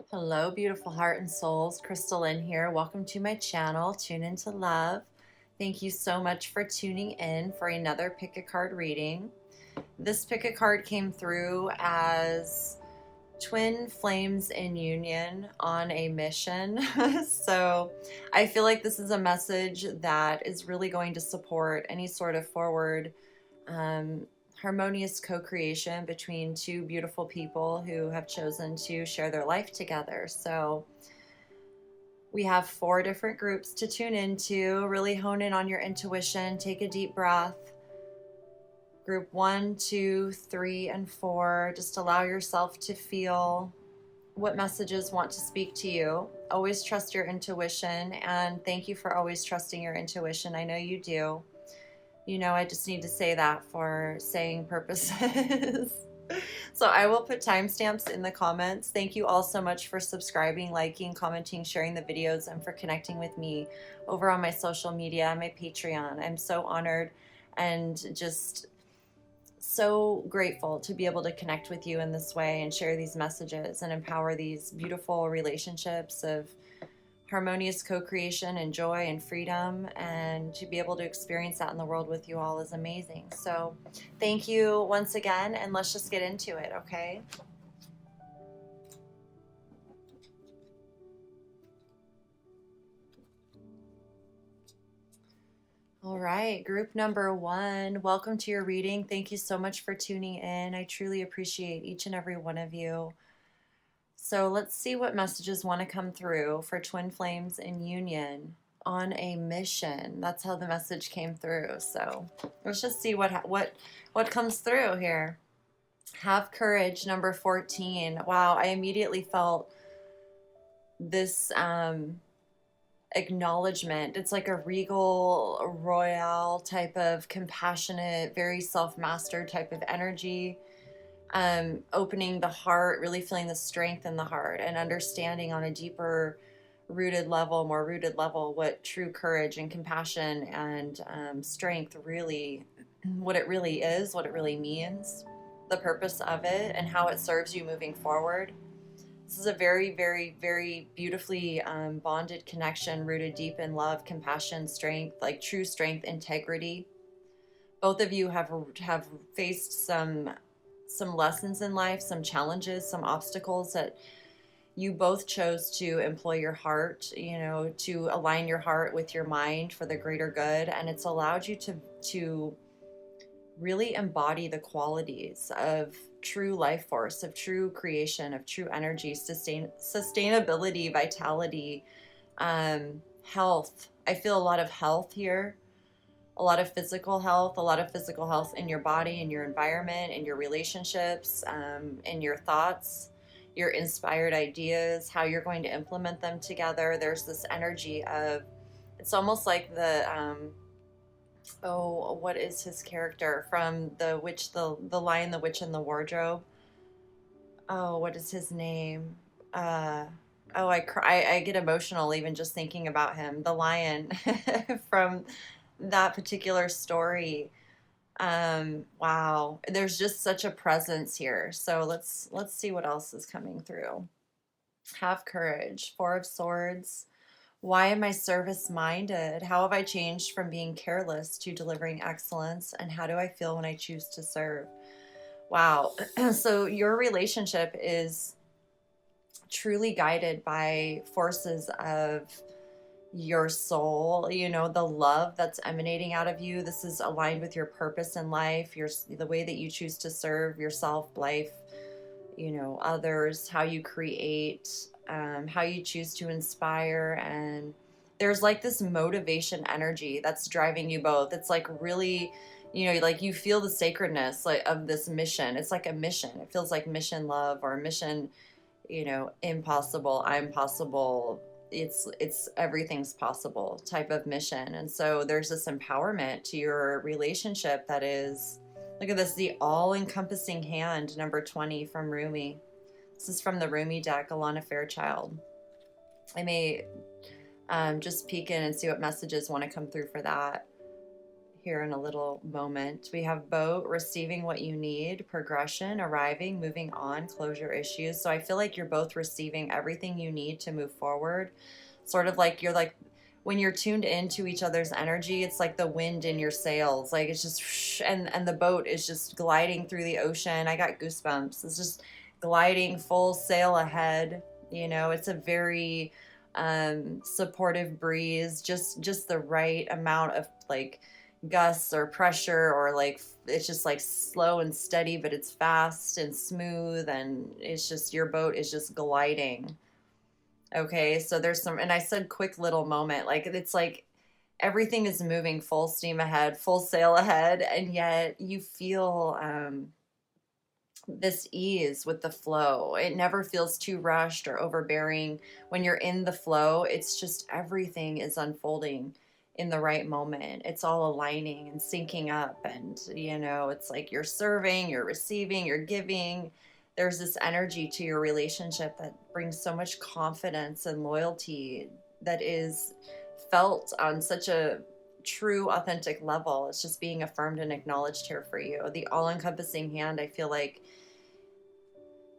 Hello, beautiful heart and souls. Crystal Lynn here. Welcome to my channel, Tune Into Love. Thank you so much for tuning in for another pick a card reading. This pick a card came through as twin flames in union on a mission. So I feel like this is a message that is really going to support any sort of forward um, harmonious co-creation between two beautiful people who have chosen to share their life together. So we have 4 different groups to tune into. Really hone in on your intuition. Take a deep breath. Group 1, 2, 3, and 4. Just allow yourself to feel what messages want to speak to you. Always trust your intuition, and thank you for always trusting your intuition. I know you do. You know, I just need to say that for saying purposes. So I will put timestamps in the comments. Thank you all so much for subscribing, liking, commenting, sharing the videos, and for connecting with me over on my social media and my Patreon. I'm so honored and just so grateful to be able to connect with you in this way and share these messages and empower these beautiful relationships of harmonious co-creation and joy and freedom, and to be able to experience that in the world with you all is amazing. So thank you once again, and let's just get into it, okay? All right, group number 1, welcome to your reading. Thank you so much for tuning in. I truly appreciate each and every one of you. So let's see what messages want to come through for twin flames in union on a mission. That's how the message came through. So let's just see what comes through here. Have courage, number 14. Wow, I immediately felt this acknowledgement. It's like a regal, royal type of compassionate, very self-mastered type of energy. Opening the heart, really feeling the strength in the heart and understanding on a deeper rooted level, more rooted level, what true courage and compassion and strength really, what it really is, what it really means, the purpose of it, and how it serves you moving forward. This is a very, very, very beautifully bonded connection, rooted deep in love, compassion, strength, like true strength, integrity. Both of you have faced some lessons in life, some challenges, some obstacles that you both chose to employ your heart, you know, to align your heart with your mind for the greater good. And it's allowed you to really embody the qualities of true life force, of true creation, of true energy, sustainability, vitality, health. I feel a lot of health here. A lot of physical health in your body, in your environment, in your relationships, in your thoughts, your inspired ideas, how you're going to implement them together. There's this energy of, it's almost like what is his character from the witch, the Lion, the Witch, and the Wardrobe? Oh, what is his name? I cry. I get emotional even just thinking about him. The lion from that particular story. Wow, there's just such a presence here. So let's see what else is coming through. Have courage. 4 of Swords. Why am I service minded? How have I changed from being careless to delivering excellence? And how do I feel when I choose to serve? Wow. So your relationship is truly guided by forces of your soul, you know, the love that's emanating out of you. This is aligned with your purpose in life, the way that you choose to serve yourself, life, you know, others, how you create, how you choose to inspire. And there's like this motivation energy that's driving you both. It's like really, you know, like you feel the sacredness like of this mission. It's like a mission. It feels like mission love or mission, you know, impossible, I'm possible, it's everything's possible type of mission. And so there's this empowerment to your relationship that is, look at this, the all-encompassing hand, number 20 from Rumi. This is from the Rumi deck, Alana Fairchild. I may just peek in and see what messages want to come through for that. here in a little moment. We have boat, receiving what you need, progression, arriving, moving on, closure issues. So I feel like you're both receiving everything you need to move forward. Sort of like you're like, when you're tuned into each other's energy, it's like the wind in your sails. Like it's just, and the boat is just gliding through the ocean. I got goosebumps. It's just gliding full sail ahead. You know, it's a very supportive breeze, just the right amount of like gusts or pressure, or like it's just like slow and steady, but it's fast and smooth, and it's just your boat is just gliding. Okay, so there's some, and I said quick little moment, like it's like everything is moving full steam ahead, full sail ahead, and yet you feel this ease with the flow. It never feels too rushed or overbearing. When you're in the flow, it's just everything is unfolding in the right moment. It's all aligning and syncing up. And, you know, it's like you're serving, you're receiving, you're giving. There's this energy to your relationship that brings so much confidence and loyalty that is felt on such a true, authentic level. It's just being affirmed and acknowledged here for you. The all encompassing hand, I feel like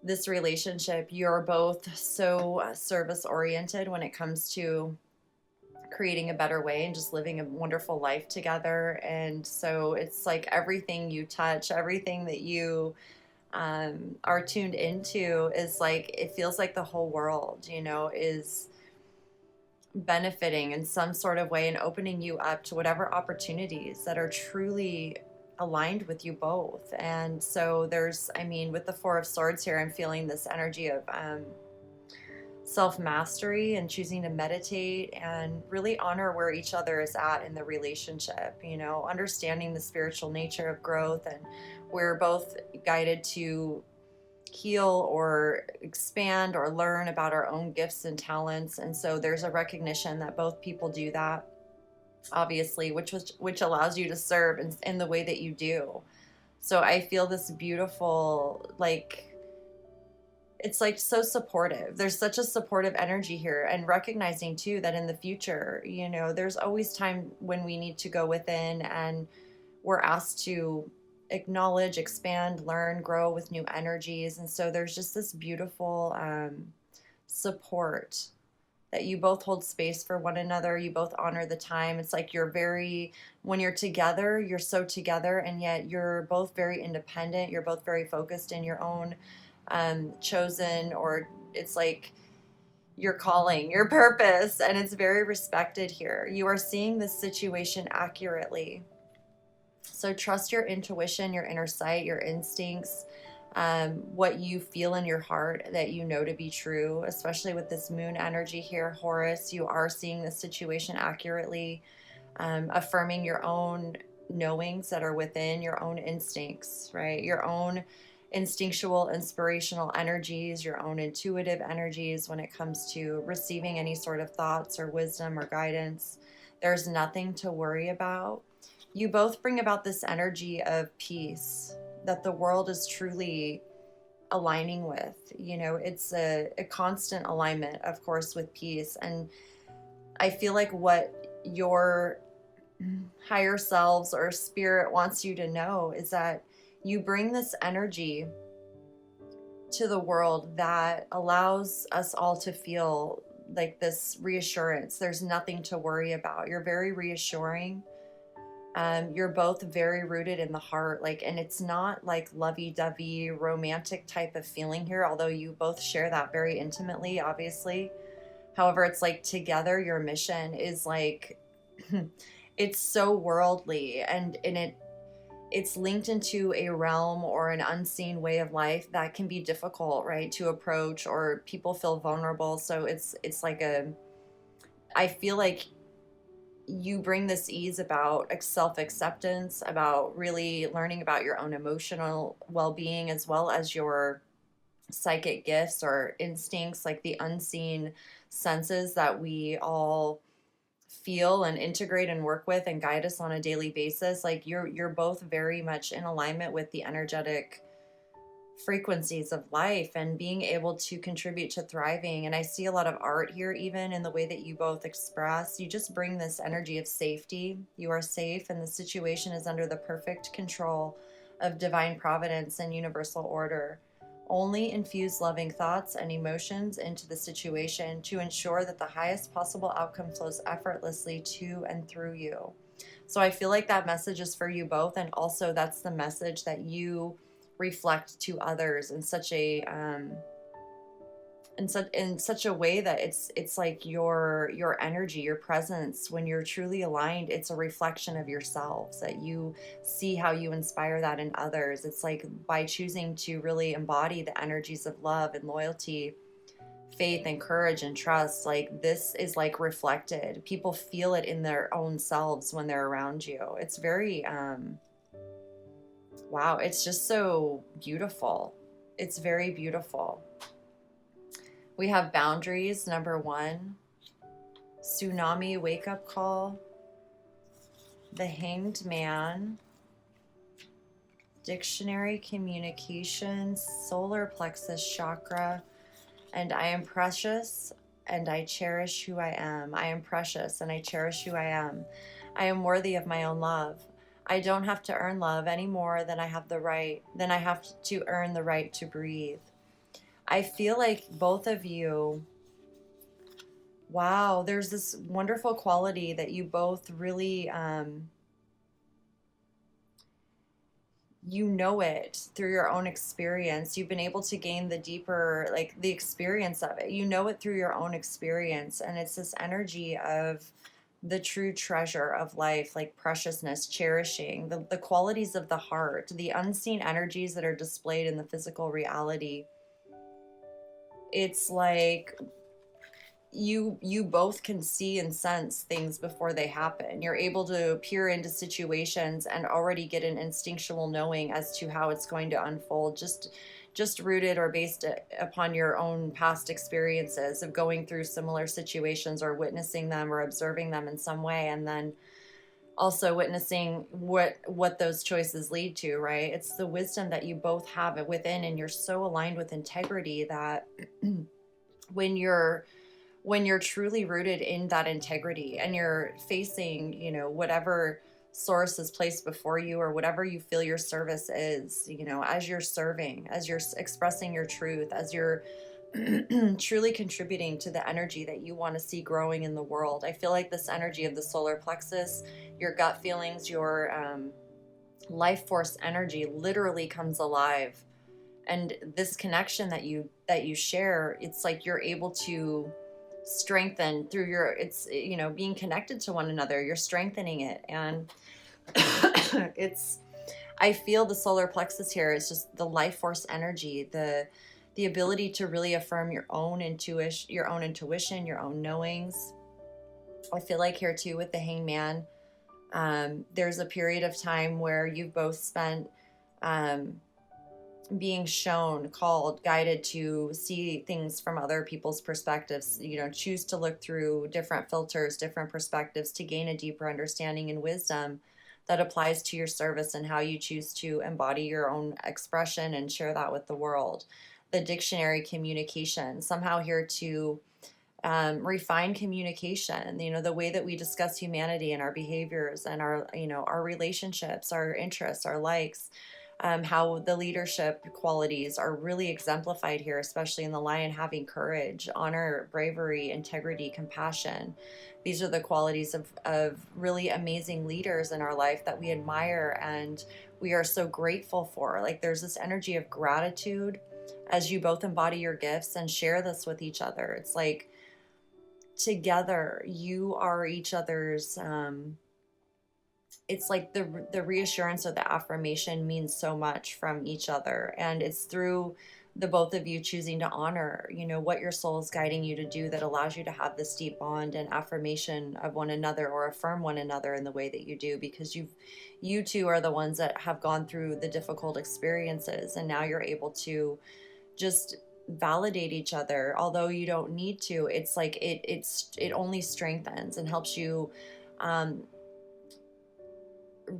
this relationship, you're both so service oriented when it comes to creating a better way and just living a wonderful life together. And so it's like everything you touch, everything that you are tuned into is like, it feels like the whole world, you know, is benefiting in some sort of way and opening you up to whatever opportunities that are truly aligned with you both. And so there's, I mean, with the Four of Swords here, I'm feeling this energy of self-mastery and choosing to meditate and really honor where each other is at in the relationship, you know, understanding the spiritual nature of growth. And we're both guided to heal or expand or learn about our own gifts and talents. And so there's a recognition that both people do that, obviously, which allows you to serve in the way that you do. So I feel this beautiful, like, it's like so supportive. There's such a supportive energy here, and recognizing too that in the future, you know, there's always time when we need to go within and we're asked to acknowledge, expand, learn, grow with new energies. And so there's just this beautiful support that you both hold space for one another. You both honor the time. It's like when you're together, you're so together, and yet you're both very independent. You're both very focused in your own chosen, or it's like your calling, your purpose, and it's very respected here. You are seeing this situation accurately. So trust your intuition, your inner sight, your instincts, what you feel in your heart that you know to be true, especially with this moon energy here, Horus. You are seeing the situation accurately, affirming your own knowings that are within, your own instincts, right? Your own instinctual, inspirational energies, your own intuitive energies when it comes to receiving any sort of thoughts or wisdom or guidance. There's nothing to worry about. You both bring about this energy of peace that the world is truly aligning with. You know, it's a constant alignment, of course, with peace. And I feel like what your higher selves or spirit wants you to know is that you bring this energy to the world that allows us all to feel like this reassurance. There's nothing to worry about. You're very reassuring. You're both very rooted in the heart, like, and it's not like lovey-dovey romantic type of feeling here, although you both share that very intimately, obviously. However, it's like together your mission is like it's so worldly, and it's linked into a realm or an unseen way of life that can be difficult, right, to approach, or people feel vulnerable. So it's like I feel like you bring this ease about self-acceptance, about really learning about your own emotional well-being, as well as your psychic gifts or instincts, like the unseen senses that we all feel and integrate and work with and guide us on a daily basis. Like you're both very much in alignment with the energetic frequencies of life and being able to contribute to thriving. And I see a lot of art here, even in the way that you both express. You just bring this energy of safety. You are safe, and the situation is under the perfect control of divine providence and universal order. Only infuse loving thoughts and emotions into the situation to ensure that the highest possible outcome flows effortlessly to and through you. So I feel like that message is for you both, and also that's the message that you reflect to others in such a in such a way that it's like your energy, your presence, when you're truly aligned, it's a reflection of yourselves, that you see how you inspire that in others. It's like by choosing to really embody the energies of love and loyalty, faith and courage and trust, like this is like reflected. People feel it in their own selves when they're around you. It's very wow, it's just so beautiful. It's very beautiful. We have boundaries, number 1. Tsunami wake-up call. The Hanged Man. Dictionary communications. Solar plexus chakra. And I am precious and I cherish who I am. I am precious and I cherish who I am. I am worthy of my own love. I don't have to earn love any more than I have to earn the right to breathe. I feel like both of you, wow, there's this wonderful quality that you both really, you know it through your own experience. You've been able to gain the deeper, like the experience of it. You know it through your own experience. And it's this energy of the true treasure of life, like preciousness, cherishing, the qualities of the heart, the unseen energies that are displayed in the physical reality. It's like you both can see and sense things before they happen. You're able to peer into situations and already get an instinctual knowing as to how it's going to unfold, just rooted or based upon your own past experiences of going through similar situations or witnessing them or observing them in some way, and then also witnessing what those choices lead to, right? It's the wisdom that you both have within, and you're so aligned with integrity that when you're truly rooted in that integrity and you're facing, whatever source is placed before you or whatever you feel your service is, as you're serving, as you're expressing your truth, as you're truly contributing to the energy that you want to see growing in the world. I feel like this energy of the solar plexus, your gut feelings, your life force energy literally comes alive. And this connection that you share, it's like you're able to strengthen through being connected to one another. You're strengthening it. And I feel the solar plexus here is just the life force energy, the ability to really affirm your own intuition, your own knowings. I feel like here too with the Hangman, there's a period of time where you've both spent being shown, called, guided to see things from other people's perspectives, choose to look through different filters, different perspectives to gain a deeper understanding and wisdom that applies to your service and how you choose to embody your own expression and share that with the world. The dictionary communication, somehow here to refine communication, the way that we discuss humanity and our behaviors and our relationships, our interests, our likes, how the leadership qualities are really exemplified here, especially in the Lion, having courage, honor, bravery, integrity, compassion. These are the qualities of really amazing leaders in our life that we admire and we are so grateful for. Like there's this energy of gratitude as you both embody your gifts and share this with each other. It's like together you are each other's it's like the reassurance or the affirmation means so much from each other, and it's through the both of you choosing to honor what your soul is guiding you to do that allows you to have this deep bond and affirmation of one another, or affirm one another in the way that you do, because you two are the ones that have gone through the difficult experiences, and now you're able to just validate each other, although you don't need to. It's like it only strengthens and helps you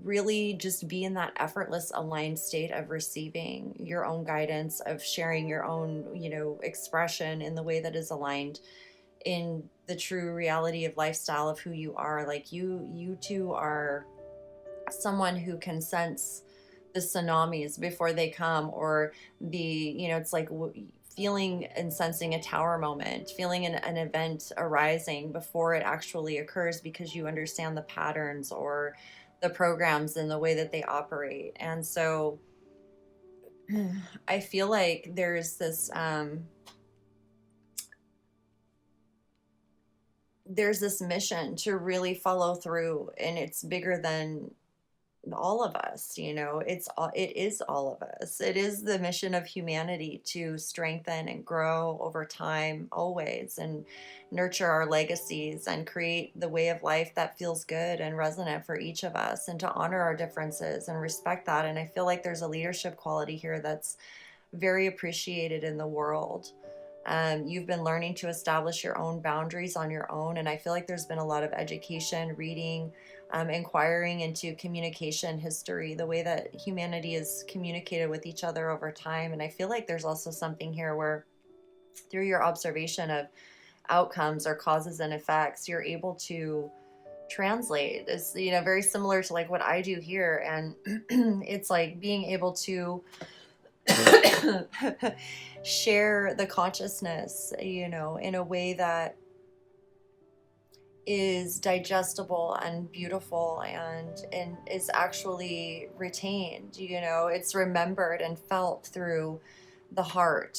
really just be in that effortless aligned state of receiving your own guidance, of sharing your own, expression in the way that is aligned in the true reality of lifestyle of who you are. Like you too are someone who can sense the tsunamis before they come, or it's like feeling and sensing a tower moment, feeling an event arising before it actually occurs, because you understand the patterns or the programs and the way that they operate. And so I feel like there's this mission to really follow through, and it's bigger than all of us. It is all of us. It is the mission of humanity to strengthen and grow over time always, and nurture our legacies and create the way of life that feels good and resonant for each of us, and to honor our differences and respect that. And I feel like there's a leadership quality here that's very appreciated in the world. You've been learning to establish your own boundaries on your own. And I feel like there's been a lot of education, reading, inquiring into communication history, the way that humanity is communicated with each other over time. And I feel like there's also something here where, through your observation of outcomes or causes and effects, you're able to translate. It's, very similar to like what I do here. And it's like being able to share the consciousness, in a way that is digestible and beautiful, and is actually retained. It's remembered and felt through the heart.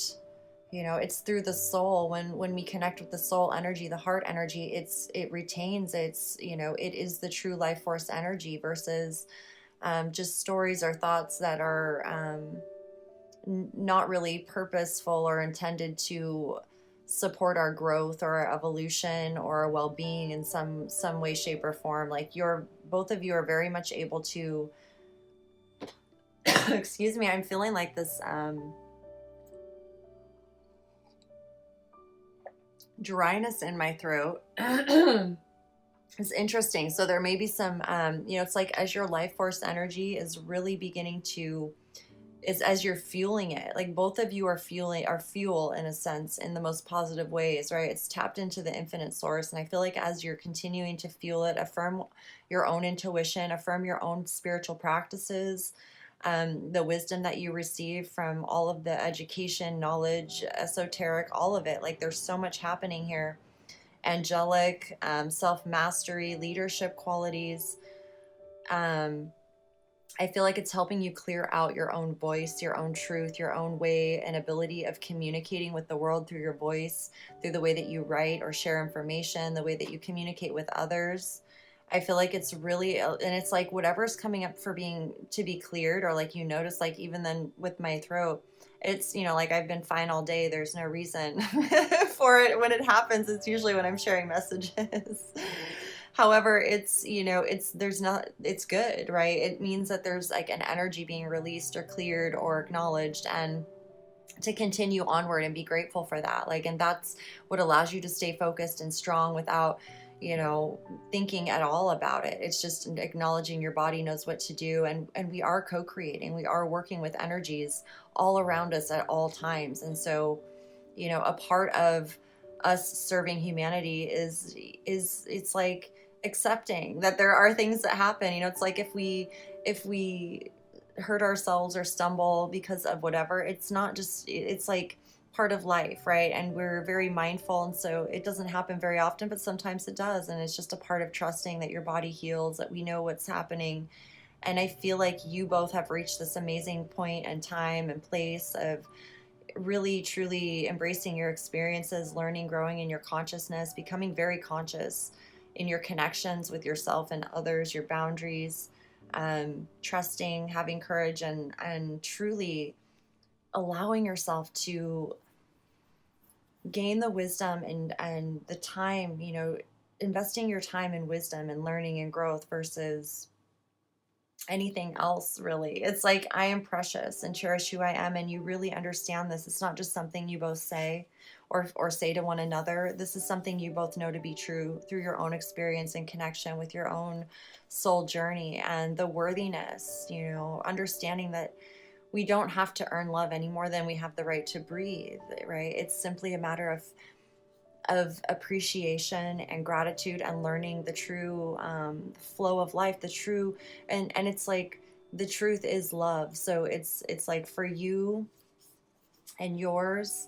It's through the soul. When we connect with the soul energy, the heart energy, it retains. It is the true life force energy, versus just stories or thoughts that are not really purposeful or intended to support our growth or our evolution or our well-being in some way, shape, or form. Like both of you are very much able to excuse me, I'm feeling like this dryness in my throat. It's interesting. So there may be some it's like, as your life force energy is really beginning to, is as you're fueling it, like both of you are fuel in a sense, in the most positive ways, right? It's tapped into the infinite source. And I feel like as you're continuing to fuel it, affirm your own intuition, affirm your own spiritual practices, the wisdom that you receive from all of the education, knowledge, esoteric, all of it. Like there's so much happening here. Angelic, self-mastery, leadership qualities. I feel like it's helping you clear out your own voice, your own truth, your own way and ability of communicating with the world through your voice, through the way that you write or share information, the way that you communicate with others. I feel like it's really, and it's like whatever's coming up to be cleared, or like notice, like even then with my throat, it's, like I've been fine all day. There's no reason for it. When it happens, it's usually when I'm sharing messages. However, it's good, right? It means that there's like an energy being released or cleared or acknowledged, and to continue onward and be grateful for that. Like, and that's what allows you to stay focused and strong without, thinking at all about it. It's just acknowledging your body knows what to do. And we are co-creating, we are working with energies all around us at all times. And so, a part of us serving humanity is it's like accepting that there are things that happen. It's like if we hurt ourselves or stumble because of whatever, it's like part of life, right? And we're very mindful, and so it doesn't happen very often, but sometimes it does. And it's just a part of trusting that your body heals, that we know what's happening. And I feel like you both have reached this amazing point and time and place of really truly embracing your experiences, learning, growing in your consciousness, becoming very conscious in your connections with yourself and others, your boundaries, trusting, having courage, and truly allowing yourself to gain the wisdom and the time, investing your time in wisdom and learning and growth versus anything else, really. It's like, I am precious and cherish who I am, and you really understand this. It's not just something you both say or say to one another. This is something you both know to be true through your own experience and connection with your own soul journey and the worthiness, you know, understanding that we don't have to earn love any more than we have the right to breathe, right? It's simply a matter of appreciation and gratitude and learning the true flow of life, the true, and it's like the truth is love. So it's like for you and yours,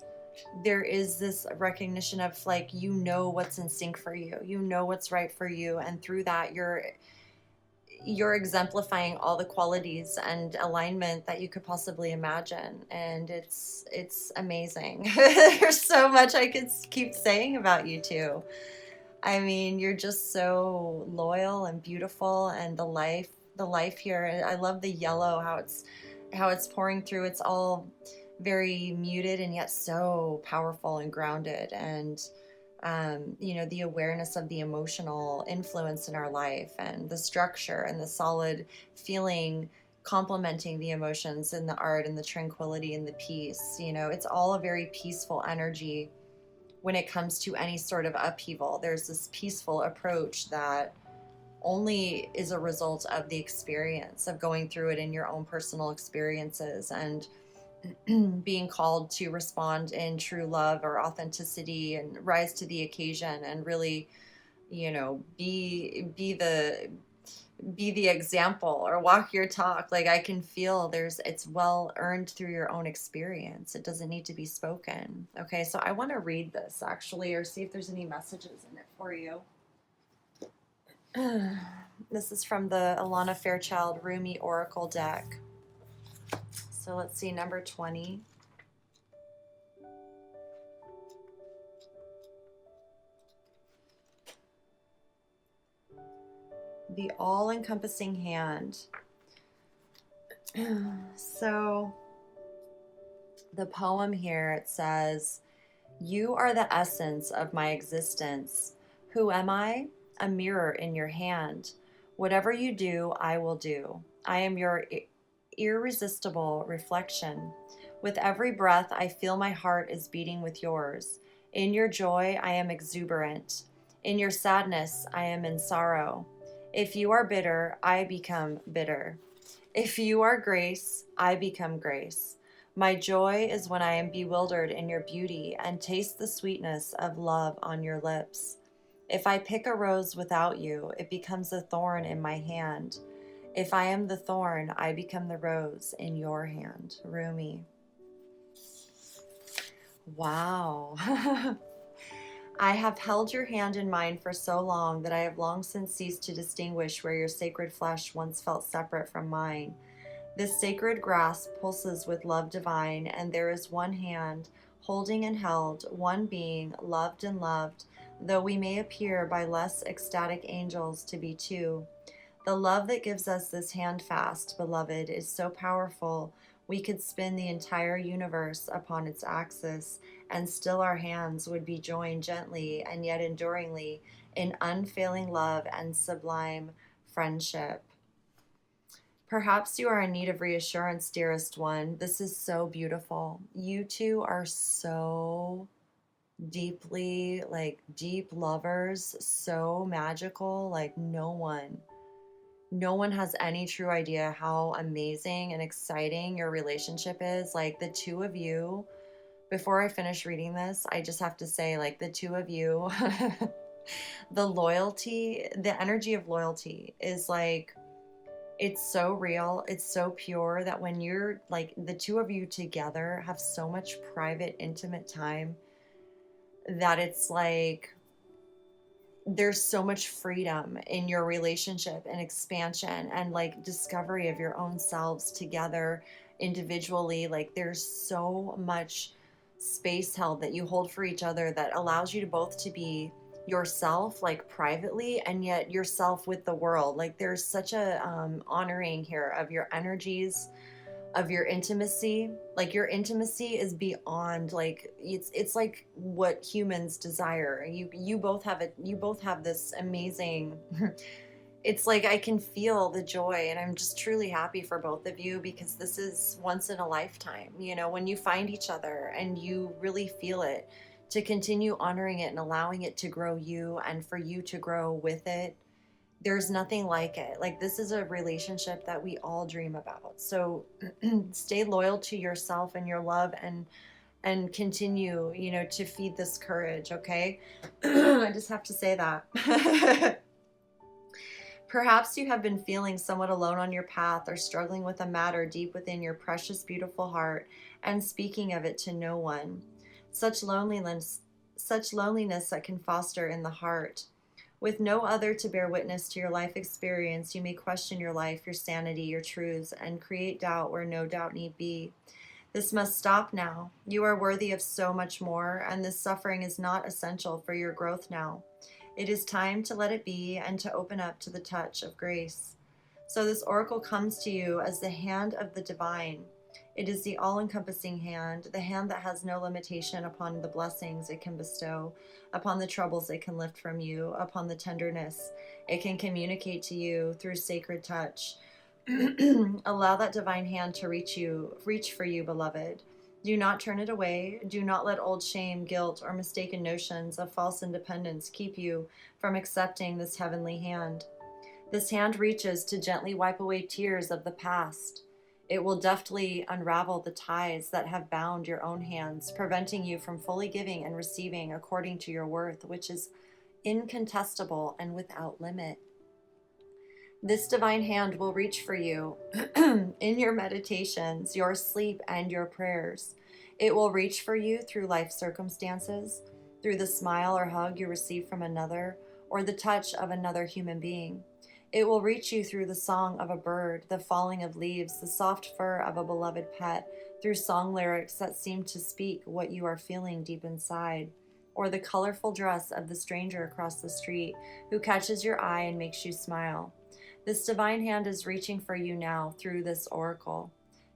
there is this recognition of like, you know what's in sync for you, you know what's right for you, and through that you're exemplifying all the qualities and alignment that you could possibly imagine. And it's amazing. There's so much I could keep saying about you two. I mean, you're just so loyal and beautiful, and the life here. I love the yellow, how it's pouring through. It's all very muted and yet so powerful and grounded, and you know, the awareness of the emotional influence in our life, and the structure and the solid feeling complementing the emotions and the art and the tranquility and the peace. You know, it's all a very peaceful energy when it comes to any sort of upheaval. There's this peaceful approach that only is a result of the experience of going through it in your own personal experiences, and being called to respond in true love or authenticity and rise to the occasion and really, you know, be the example or walk your talk. Like, I can feel it's well earned through your own experience. It doesn't need to be spoken. Okay, so I want to read this actually, or see if there's any messages in it for you. This is from the Alana Fairchild Rumi Oracle deck. So let's see, number 20. The all-encompassing hand. So the poem here, it says, "You are the essence of my existence. Who am I? A mirror in your hand. Whatever you do, I will do. I am your irresistible reflection. With every breath, I feel my heart is beating with yours. In your joy, I am exuberant. In your sadness, I am in sorrow. If you are bitter, I become bitter. If you are grace, I become grace. My joy is when I am bewildered in your beauty and taste the sweetness of love on your lips. If I pick a rose without you, it becomes a thorn in my hand. If I am the thorn, I become the rose in your hand." Rumi. Wow. "I have held your hand in mine for so long that I have long since ceased to distinguish where your sacred flesh once felt separate from mine. This sacred grasp pulses with love divine, and there is one hand, holding and held, one being, loved and loved, though we may appear by less ecstatic angels to be two. The love that gives us this handfast, beloved, is so powerful we could spin the entire universe upon its axis, and still our hands would be joined gently and yet enduringly in unfailing love and sublime friendship. Perhaps you are in need of reassurance, dearest one. This is so beautiful. You two are so deeply, like, deep lovers, so magical. Like, no one has any true idea how amazing and exciting your relationship is. Like, the two of you, before I finish reading this, I just have to say, like, the two of you, the loyalty, the energy of loyalty is like, it's so real, it's so pure, that when you're like, the two of you together have so much private, intimate time that it's like, there's so much freedom in your relationship and expansion and like discovery of your own selves together individually. Like, there's so much space held that you hold for each other that allows you to both to be yourself, like, privately, and yet yourself with the world. Like, there's such a honoring here of your energies, of your intimacy. Like, your intimacy is beyond, like, it's like what humans desire. You both have this amazing it's like, I can feel the joy, and I'm just truly happy for both of you, because this is once in a lifetime, you know, when you find each other and you really feel it to continue honoring it and allowing it to grow you and for you to grow with it. There's nothing like it. Like, this is a relationship that we all dream about. So stay loyal to yourself and your love, and continue, to feed this courage, okay? I just have to say that. Perhaps you have been feeling somewhat alone on your path, or struggling with a matter deep within your precious, beautiful heart and speaking of it to no one. Such loneliness that can foster in the heart. With no other to bear witness to your life experience, you may question your life, your sanity, your truths, and create doubt where no doubt need be. This must stop now. You are worthy of so much more, and this suffering is not essential for your growth now. It is time to let it be and to open up to the touch of grace. So this oracle comes to you as the hand of the divine. It is the all-encompassing hand, the hand that has no limitation upon the blessings it can bestow, upon the troubles it can lift from you, upon the tenderness it can communicate to you through sacred touch. Allow that divine hand to reach for you, beloved. Do not turn it away. Do not let old shame, guilt, or mistaken notions of false independence keep you from accepting this heavenly hand. This hand reaches to gently wipe away tears of the past. It will deftly unravel the ties that have bound your own hands, preventing you from fully giving and receiving according to your worth, which is incontestable and without limit. This divine hand will reach for you in your meditations, your sleep, and your prayers. It will reach for you through life circumstances, through the smile or hug you receive from another, or the touch of another human being. It will reach you through the song of a bird, the falling of leaves, the soft fur of a beloved pet, through song lyrics that seem to speak what you are feeling deep inside, or the colorful dress of the stranger across the street who catches your eye and makes you smile. This divine hand is reaching for you now through this oracle.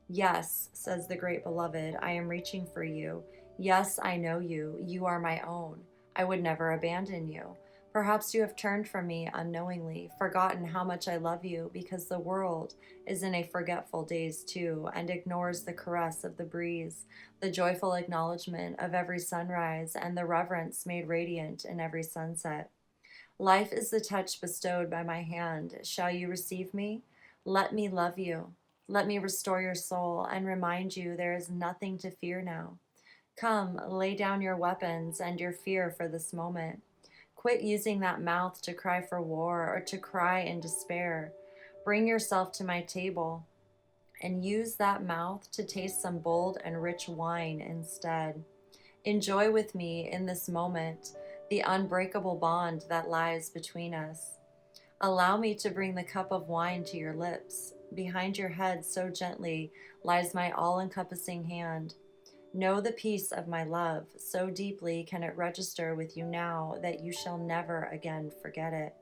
Yes, says the great beloved, I am reaching for you. Yes, I know you. You are my own. I would never abandon you. Perhaps you have turned from me unknowingly, forgotten how much I love you, because the world is in a forgetful daze too, and ignores the caress of the breeze, the joyful acknowledgement of every sunrise, and the reverence made radiant in every sunset. Life is the touch bestowed by my hand. Shall you receive me? Let me love you. Let me restore your soul and remind you there is nothing to fear now. Come, lay down your weapons and your fear for this moment. Quit using that mouth to cry for war or to cry in despair. Bring yourself to my table and use that mouth to taste some bold and rich wine instead. Enjoy with me in this moment the unbreakable bond that lies between us. Allow me to bring the cup of wine to your lips. Behind your head so gently lies my all-encompassing hand. Know the peace of my love. So deeply can it register with you now that you shall never again forget it.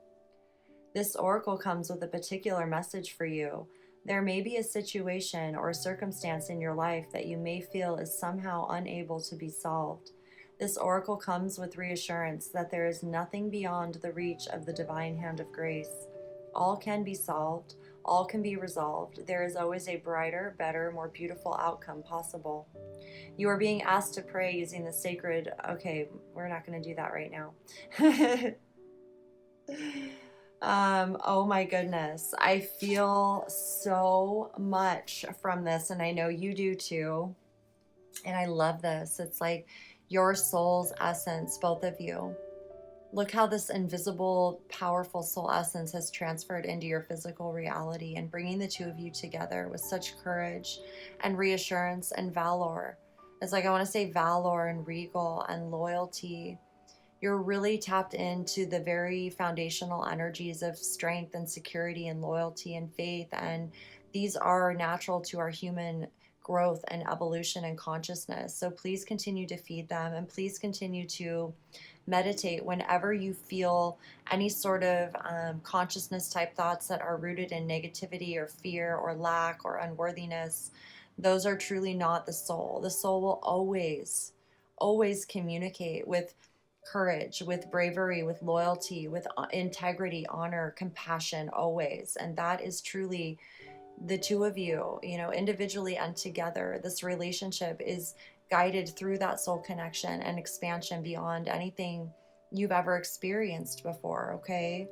This oracle comes with a particular message for you. There may be a situation or circumstance in your life that you may feel is somehow unable to be solved. This oracle comes with reassurance that there is nothing beyond the reach of the divine hand of grace. All can be solved. All can be resolved. There is always a brighter, better, more beautiful outcome possible. You are being asked to pray using the sacred... Okay, we're not going to do that right now. Oh my goodness. I feel so much from this, and I know you do too. And I love this. It's like your soul's essence, both of you. Look how this invisible, powerful soul essence has transferred into your physical reality and bringing the two of you together with such courage and reassurance and valor. It's like, I want to say valor and regal and loyalty. You're really tapped into the very foundational energies of strength and security and loyalty and faith. And these are natural to our human growth and evolution and consciousness. So please continue to feed them, and please continue to meditate whenever you feel any sort of consciousness type thoughts that are rooted in negativity or fear or lack or unworthiness. Those are truly not the soul. The soul will always communicate with courage, with bravery, with loyalty, with integrity, honor, compassion, always. And that is truly the two of you, individually and together. This relationship is guided through that soul connection and expansion beyond anything you've ever experienced before, okay?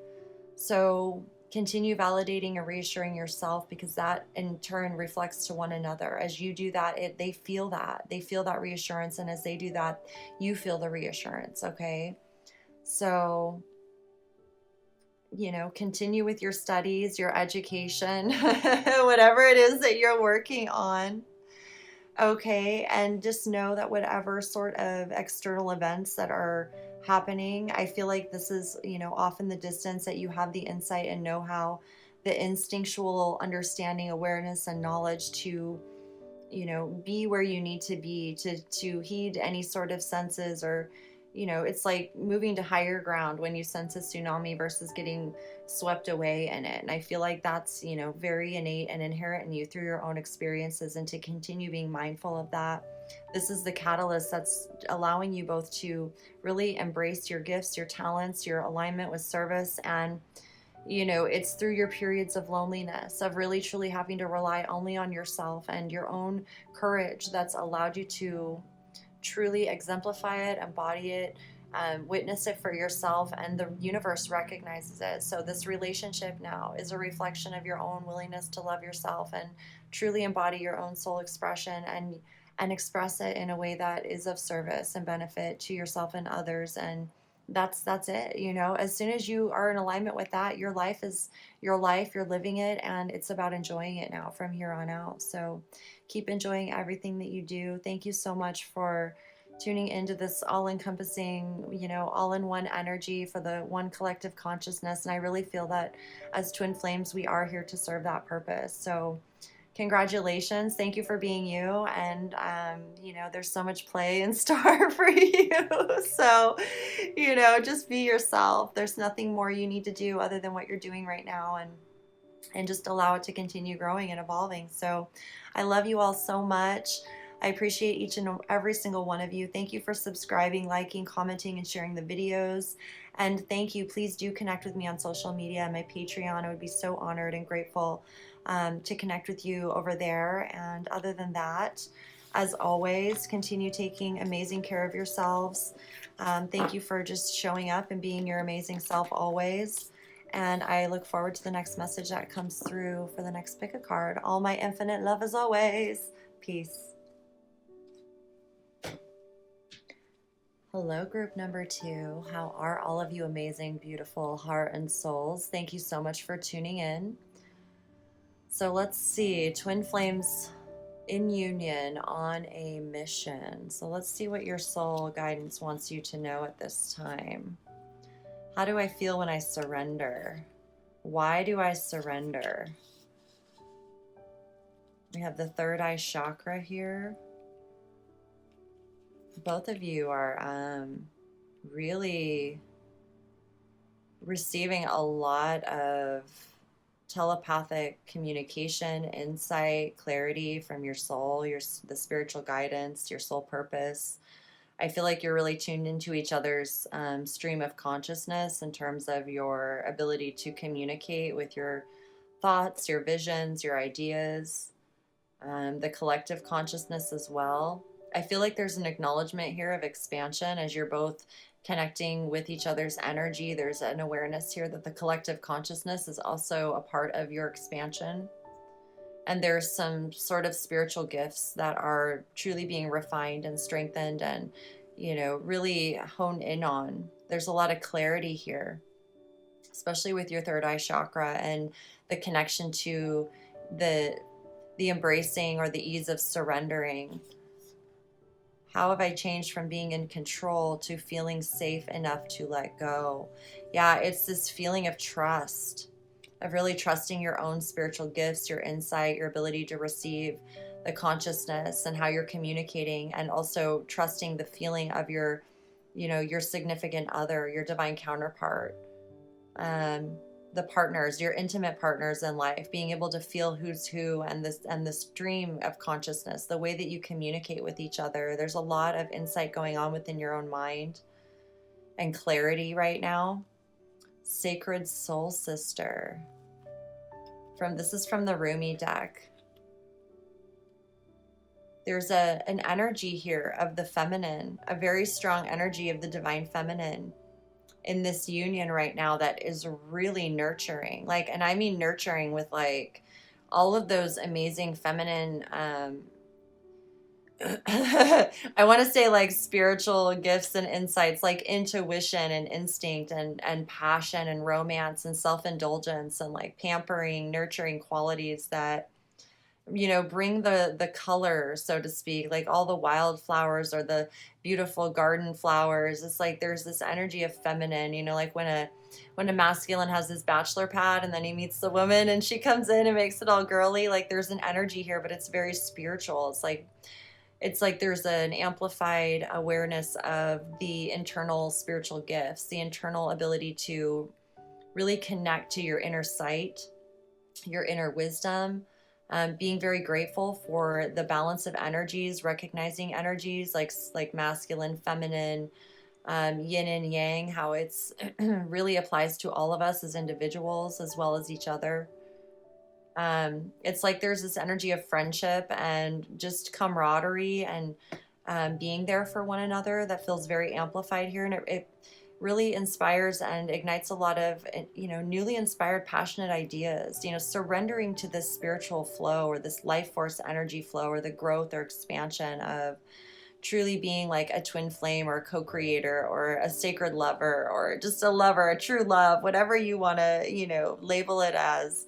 So continue validating and reassuring yourself, because that in turn reflects to one another. As you do that, they feel that reassurance, and as they do that, you feel the reassurance, okay? So, continue with your studies, your education, whatever it is that you're working on. Okay, and just know that whatever sort of external events that are happening, I feel like this is, off in the distance, that you have the insight and know-how, the instinctual understanding, awareness, and knowledge to, be where you need to be, to heed any sort of senses, or, it's like moving to higher ground when you sense a tsunami versus getting swept away in it. And I feel like that's, very innate and inherent in you through your own experiences, and to continue being mindful of that. This is the catalyst that's allowing you both to really embrace your gifts, your talents, your alignment with service. And it's through your periods of loneliness, of really truly having to rely only on yourself and your own courage, that's allowed you to truly exemplify it, embody it, witness it for yourself, and the universe recognizes it. So this relationship now is a reflection of your own willingness to love yourself and truly embody your own soul expression, and express it in a way that is of service and benefit to yourself and others. And that's it. As soon as you are in alignment with that, your life is your life, you're living it, and it's about enjoying it now from here on out. So keep enjoying everything that you do. Thank you so much for tuning into this all-encompassing, all-in-one energy for the one collective consciousness. And I really feel that as twin flames, we are here to serve that purpose. So congratulations. Thank you for being you. And, there's so much play in store for you. So, just be yourself. There's nothing more you need to do other than what you're doing right now, and just allow it to continue growing and evolving. So I love you all so much. I appreciate each and every single one of you. Thank you for subscribing, liking, commenting, and sharing the videos. And thank you. Please do connect with me on social media and my Patreon. I would be so honored and grateful to connect with you over there. And other than that, as always, continue taking amazing care of yourselves. Thank you for just showing up and being your amazing self always. And I look forward to the next message that comes through for the next pick a card. All my infinite love as always. Peace. Hello, group number 2. How are all of you amazing, beautiful heart and souls? Thank you so much for tuning in. So let's see, twin flames in union on a mission. So let's see what your soul guidance wants you to know at this time. How do I feel when I surrender? Why do I surrender? We have the third eye chakra here. Both of you are really receiving a lot of telepathic communication, insight, clarity from your soul, the spiritual guidance, your soul purpose. I feel like you're really tuned into each other's stream of consciousness in terms of your ability to communicate with your thoughts, your visions, your ideas, the collective consciousness as well. I feel like there's an acknowledgement here of expansion as you're both connecting with each other's energy. There's an awareness here that the collective consciousness is also a part of your expansion. And there's some sort of spiritual gifts that are truly being refined and strengthened and, really honed in on. There's a lot of clarity here, especially with your third eye chakra and the connection to the embracing or the ease of surrendering. How have I changed from being in control to feeling safe enough to let go? Yeah, it's this feeling of trust, of really trusting your own spiritual gifts, your insight, your ability to receive the consciousness and how you're communicating, and also trusting the feeling of your significant other, your divine counterpart, the partners, your intimate partners in life, being able to feel who's who, and the stream of consciousness, the way that you communicate with each other. There's a lot of insight going on within your own mind and clarity right now. Sacred Soul Sister. This is from the Rumi deck. There's an energy here of the feminine, a very strong energy of the divine feminine in this union right now that is really nurturing. Like, and I mean nurturing with like all of those amazing feminine I want to say like spiritual gifts and insights, like intuition and instinct and passion and romance and self-indulgence and like pampering, nurturing qualities that, you know, bring the color, so to speak, like all the wildflowers or the beautiful garden flowers. It's like there's this energy of feminine, you know, like when a masculine has his bachelor pad and then he meets the woman and she comes in and makes it all girly. Like there's an energy here, but it's very spiritual. It's like there's an amplified awareness of the internal spiritual gifts, the internal ability to really connect to your inner sight, your inner wisdom, being very grateful for the balance of energies, recognizing energies like masculine, feminine, yin and yang, how it's really applies to all of us as individuals as well as each other. It's like there's this energy of friendship and just camaraderie and being there for one another that feels very amplified here, and it really inspires and ignites a lot of, you know, newly inspired passionate ideas, you know, surrendering to this spiritual flow or this life force energy flow or the growth or expansion of truly being like a twin flame or a co-creator or a sacred lover or just a lover, a true love, whatever you want to, you know, label it as.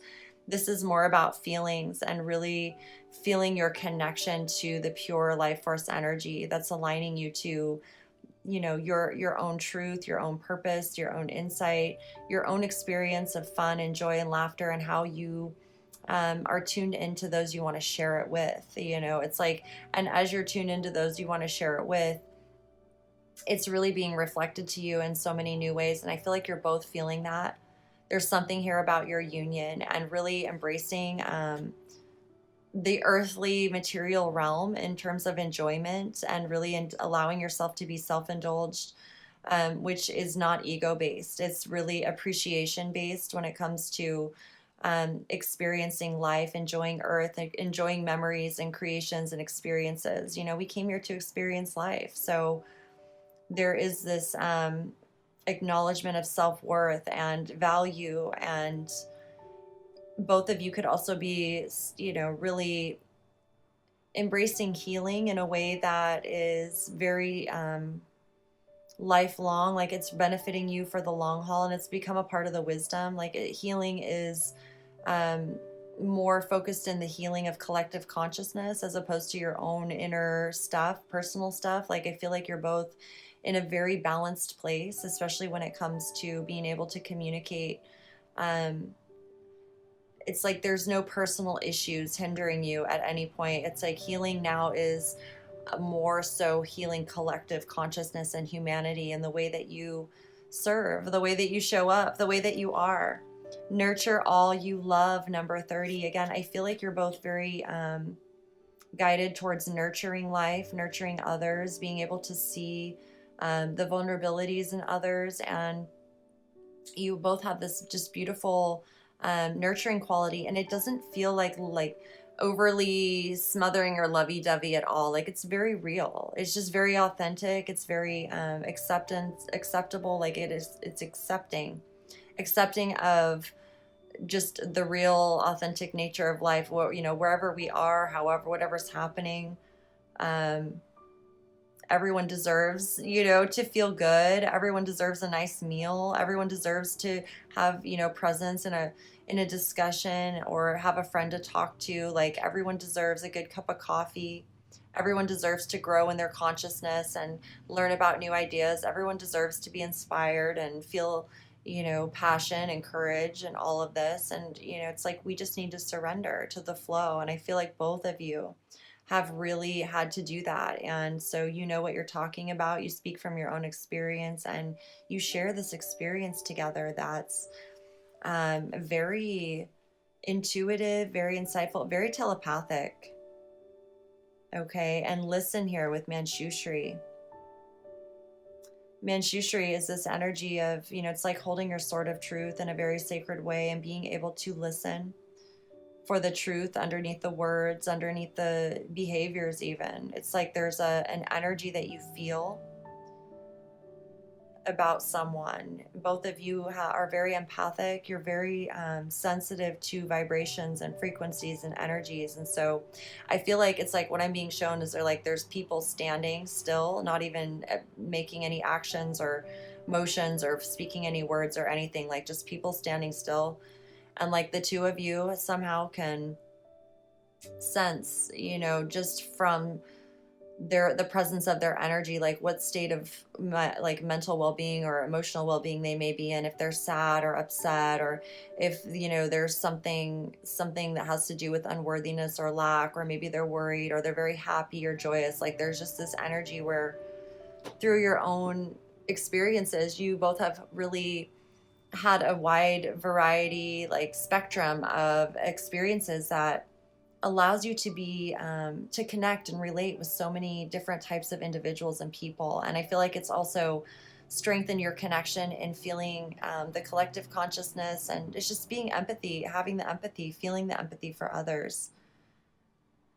This is more about feelings and really feeling your connection to the pure life force energy that's aligning you to, you know, your own truth, your own purpose, your own insight, your own experience of fun and joy and laughter, and how you are tuned into those you want to share it with. You know, it's like, and as you're tuned into those you want to share it with, it's really being reflected to you in so many new ways. And I feel like you're both feeling that. There's something here about your union and really embracing the earthly material realm in terms of enjoyment and really allowing yourself to be self-indulged, which is not ego-based. It's really appreciation-based when it comes to experiencing life, enjoying earth, enjoying memories and creations and experiences. You know, we came here to experience life. So there is this acknowledgement of self-worth and value, and both of you could also be, you know, really embracing healing in a way that is very lifelong, like it's benefiting you for the long haul, and it's become a part of the wisdom. Like healing is more focused in the healing of collective consciousness as opposed to your own inner stuff, personal stuff. Like I feel like you're both in a very balanced place, especially when it comes to being able to communicate. It's like there's no personal issues hindering you at any point. It's like healing now is more so healing collective consciousness and humanity and the way that you serve, the way that you show up, the way that you are. Nurture all you love, number 30. Again, I feel like you're both very guided towards nurturing life, nurturing others, being able to see the vulnerabilities in others. And you both have this just beautiful nurturing quality, and it doesn't feel like overly smothering or lovey-dovey at all. Like it's very real. It's just very authentic. It's very acceptable. Like it's accepting of just the real authentic nature of life, you know, wherever we are, however, whatever's happening. Everyone deserves, you know, to feel good. Everyone deserves a nice meal. Everyone deserves to have, you know, presence in a discussion or have a friend to talk to. Like everyone deserves a good cup of coffee. Everyone deserves to grow in their consciousness and learn about new ideas. Everyone deserves to be inspired and feel, you know, passion and courage and all of this. And, you know, it's like we just need to surrender to the flow. And I feel like both of you have really had to do that. And so you know what you're talking about. You speak from your own experience and you share this experience together that's very intuitive, very insightful, very telepathic. Okay, and listen here with Manjushri. Manjushri is this energy of, you know, it's like holding your sword of truth in a very sacred way and being able to listen for the truth underneath the words, underneath the behaviors even. It's like there's an energy that you feel about someone. Both of you are very empathic. You're very sensitive to vibrations and frequencies and energies. And so I feel like it's like what I'm being shown is there's people standing still, not even making any actions or motions or speaking any words or anything, like just people standing still. And like the two of you somehow can sense, just from the presence of their energy, like what state of like mental well-being or emotional well-being they may be in, if they're sad or upset, or if there's something that has to do with unworthiness or lack, or maybe they're worried or they're very happy or joyous. Like there's just this energy where through your own experiences you both have really had a wide variety, like spectrum of experiences that allows you to be to connect and relate with so many different types of individuals and people. And I feel like it's also strengthened your connection in feeling the collective consciousness, and it's just being empathy, having the empathy, feeling the empathy for others.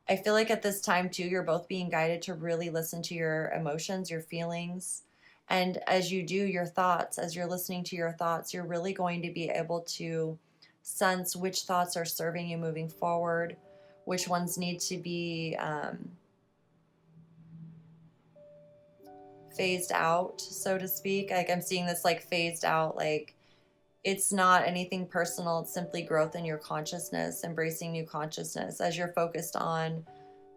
I feel like at this time too, you're both being guided to really listen to your emotions, your feelings. And as you do your thoughts, as you're listening to your thoughts, you're really going to be able to sense which thoughts are serving you moving forward, which ones need to be phased out, so to speak. Like I'm seeing this like phased out, like it's not anything personal. It's simply growth in your consciousness, embracing new consciousness as you're focused on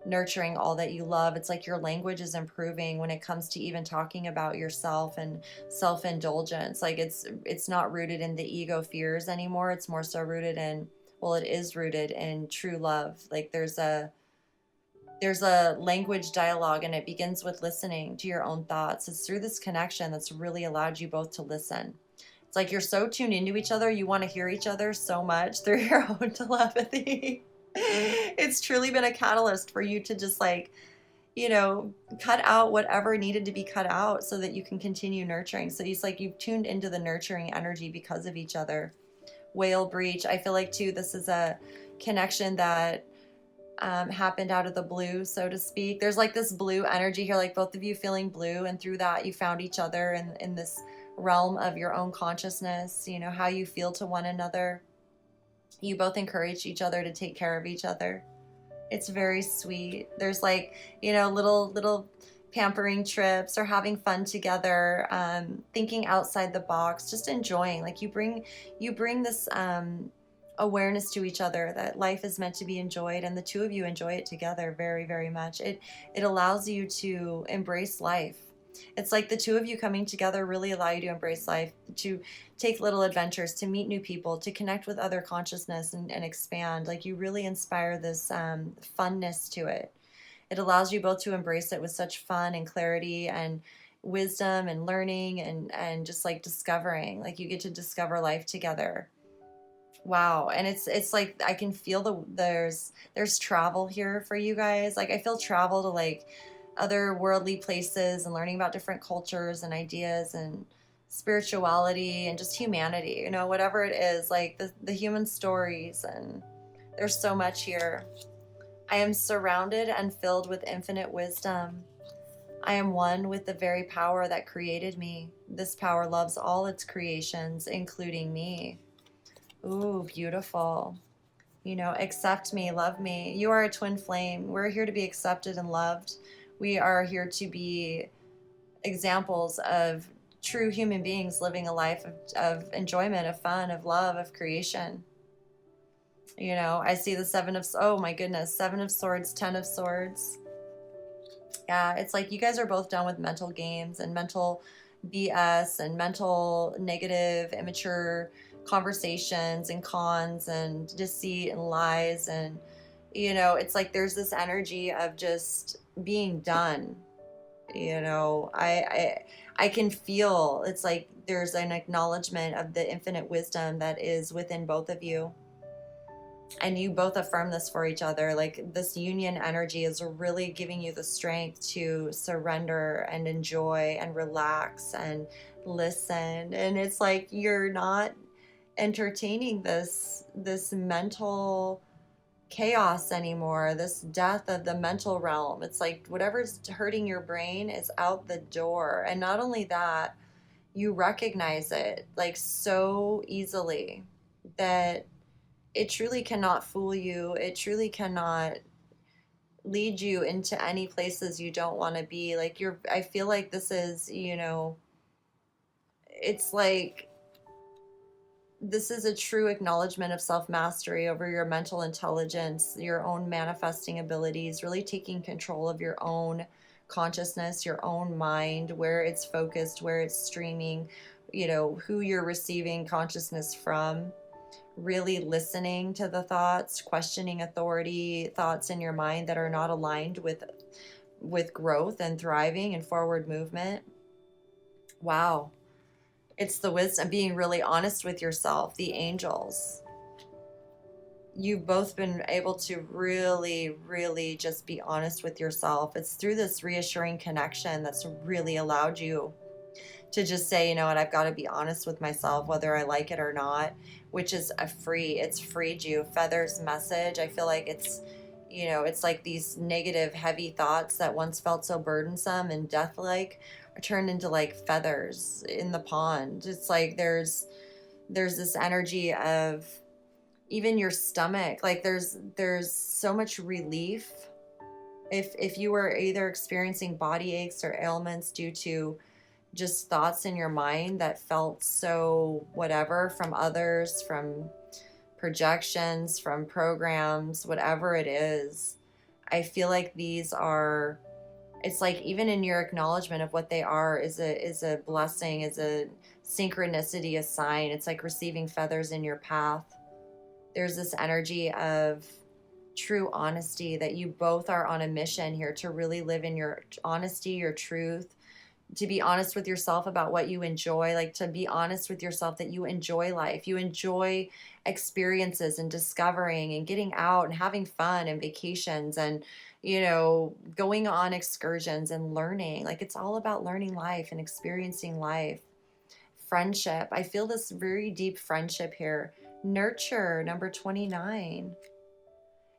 nurturing all that you love. It's like your language is improving when it comes to even talking about yourself and self-indulgence. Like it's not rooted in the ego fears anymore. It's more so rooted in, well, it is rooted in true love. Like there's a language dialogue, and it begins with listening to your own thoughts. It's through this connection that's really allowed you both to listen. It's like you're so tuned into each other, you want to hear each other so much through your own telepathy. It's truly been a catalyst for you to just like, cut out whatever needed to be cut out so that you can continue nurturing. So it's like you've tuned into the nurturing energy because of each other. Whale breach, I feel like too, this is a connection that happened out of the blue, so to speak. There's like this blue energy here, like both of you feeling blue, and through that you found each other in this realm of your own consciousness, how you feel to one another. You both encourage each other to take care of each other. It's very sweet. There's like, little pampering trips or having fun together, thinking outside the box, just enjoying. Like you bring this awareness to each other that life is meant to be enjoyed, and the two of you enjoy it together very, very much. It allows you to embrace life. It's like the two of you coming together really allow you to embrace life, to take little adventures, to meet new people, to connect with other consciousness and expand. Like you really inspire this funness to it. It allows you both to embrace it with such fun and clarity and wisdom and learning and just like discovering. Like you get to discover life together. Wow. And it's like I can feel there's travel here for you guys. Like I feel travel to like other worldly places and learning about different cultures and ideas and spirituality and just humanity, whatever it is, like the human stories. And there's so much here. I am surrounded and filled with infinite wisdom. I am one with the very power that created me. This power loves all its creations, including me. Ooh, beautiful. Accept me, love me. You are a twin flame. We're here to be accepted and loved. We are here to be examples of true human beings living a life of enjoyment, of fun, of love, of creation. I see the oh my goodness, 7 of Swords, 10 of Swords. Yeah, it's like you guys are both done with mental games and mental BS and mental negative, immature conversations and cons and deceit and lies. And, it's like there's this energy of just being done. I can feel it's like there's an acknowledgement of the infinite wisdom that is within both of you. And you both affirm this for each other. Like this union energy is really giving you the strength to surrender and enjoy and relax and listen. And it's like you're not entertaining this mental chaos anymore, this death of the mental realm. It's like whatever's hurting your brain is out the door. And not only that, you recognize it like so easily that it truly cannot fool you. It truly cannot lead you into any places you don't want to be. Like I feel like this is, it's like this is a true acknowledgement of self mastery over your mental intelligence, your own manifesting abilities, really taking control of your own consciousness, your own mind, where it's focused, where it's streaming, who you're receiving consciousness from. Really listening to the thoughts, questioning authority thoughts in your mind that are not aligned with growth and thriving and forward movement. Wow. It's the wisdom, being really honest with yourself, the angels. You've both been able to really, really just be honest with yourself. It's through this reassuring connection that's really allowed you to just say, you know what, I've got to be honest with myself, whether I like it or not, which is it's freed you. Feather's message, I feel like it's like these negative, heavy thoughts that once felt so burdensome and death-like are turned into like feathers in the pond. It's like there's this energy of even your stomach, like there's so much relief if you were either experiencing body aches or ailments due to just thoughts in your mind that felt so whatever, from others, from projections, from programs, whatever it is. I feel like it's like even in your acknowledgement of what they are is a blessing, is a synchronicity, a sign. It's like receiving feathers in your path. There's this energy of true honesty that you both are on a mission here to really live in your honesty, your truth, to be honest with yourself about what you enjoy, like to be honest with yourself that you enjoy life, you enjoy experiences and discovering and getting out and having fun and vacations and, going on excursions and learning. Like it's all about learning life and experiencing life. Friendship. I feel this very deep friendship here. Nurture, number 29.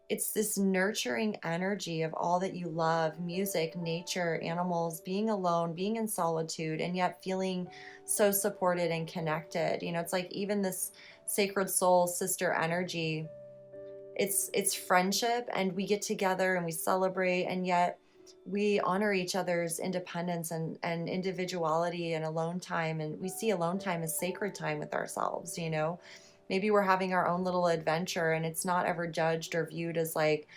It's this nurturing energy of all that you love: music, nature, animals, being alone, being in solitude, and yet feeling so supported and connected. It's like even this sacred soul sister energy. It's friendship, and we get together and we celebrate, and yet we honor each other's independence and individuality and alone time. And we see alone time as sacred time with ourselves. Maybe we're having our own little adventure and it's not ever judged or viewed as like,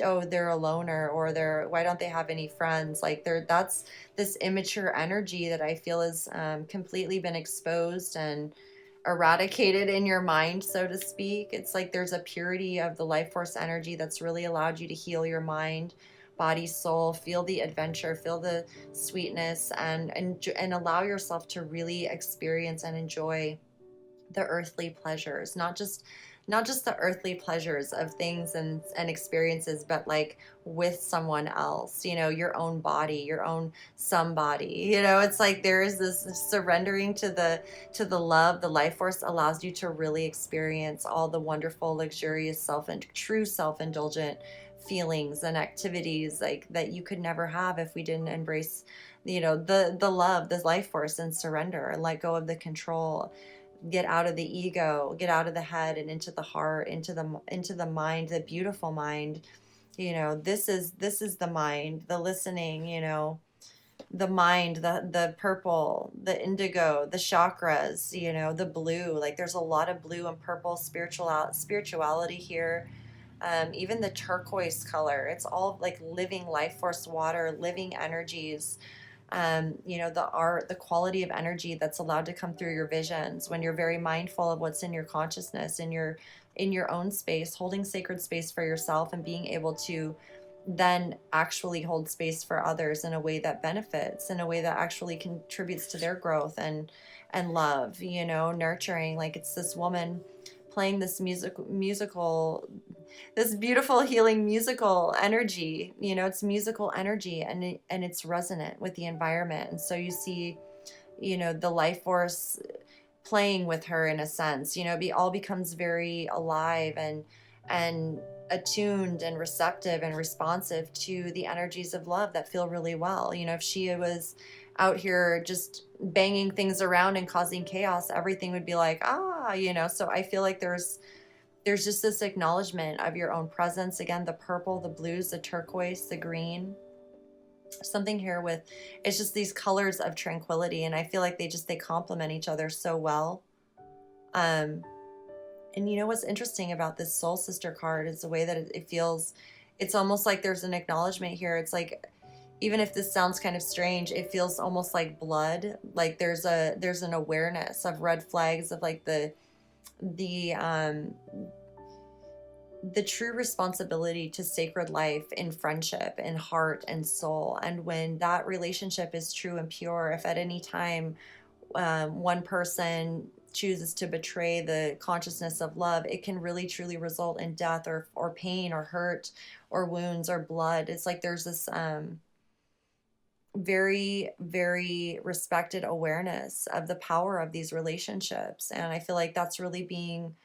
oh, they're a loner, or why don't they have any friends? Like that's this immature energy that I feel has completely been exposed and eradicated in your mind, so to speak. It's like there's a purity of the life force energy that's really allowed you to heal your mind, body, soul, feel the adventure, feel the sweetness, and allow yourself to really experience and enjoy the earthly pleasures, not just the earthly pleasures of things and experiences, but like with someone else, your own body, your own somebody. It's like there is this surrendering to the love. The life force allows you to really experience all the wonderful, luxurious true self-indulgent feelings and activities like that you could never have if we didn't embrace the love, the life force, and surrender and let go of the control. Get out of the ego, get out of the head and into the heart, into the mind, the beautiful mind. This is the mind, the listening, the mind, the purple, the indigo, the chakras, the blue. Like there's a lot of blue and purple spirituality here. Even the turquoise color, it's all like living life force water, living energies. The quality of energy that's allowed to come through your visions when you're very mindful of what's in your consciousness, in your own space, holding sacred space for yourself and being able to then actually hold space for others in a way that benefits, in a way that actually contributes to their growth and love, nurturing. Like it's this woman playing this musical, this beautiful healing musical energy. It's musical energy, and it's resonant with the environment. And so you see the life force playing with her in a sense. It all becomes very alive and attuned and receptive and responsive to the energies of love that feel really well. You know, if she was out here just banging things around and causing chaos, everything would be like, ah, you know. So I feel like there's just this acknowledgement of your own presence. Again, the purple, the blues, the turquoise, the green, something here with, it's just these colors of tranquility. And I feel like they complement each other so well. And you know what's interesting about this soul sister card is the way that it feels. It's almost like there's an acknowledgement here. It's like, even if this sounds kind of strange, it feels almost like blood. Like there's an awareness of red flags, of like the um the true responsibility to sacred life in friendship, in heart and soul. And when that relationship is true and pure, if at any time one person chooses to betray the consciousness of love, it can really truly result in death or pain or hurt or wounds or blood. It's like there's this very, very respected awareness of the power of these relationships. And I feel like that's really being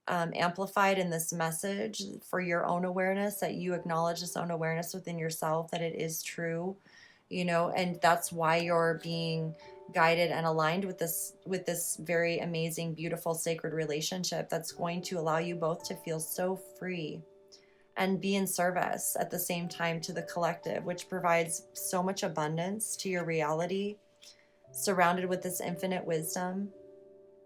amplified in this message for your own awareness, that you acknowledge this own awareness within yourself, that it is true, you know. And that's why you're being guided and aligned with this very amazing, beautiful, sacred relationship that's going to allow you both to feel so free and be in service at the same time to the collective, which provides so much abundance to your reality, surrounded with this infinite wisdom,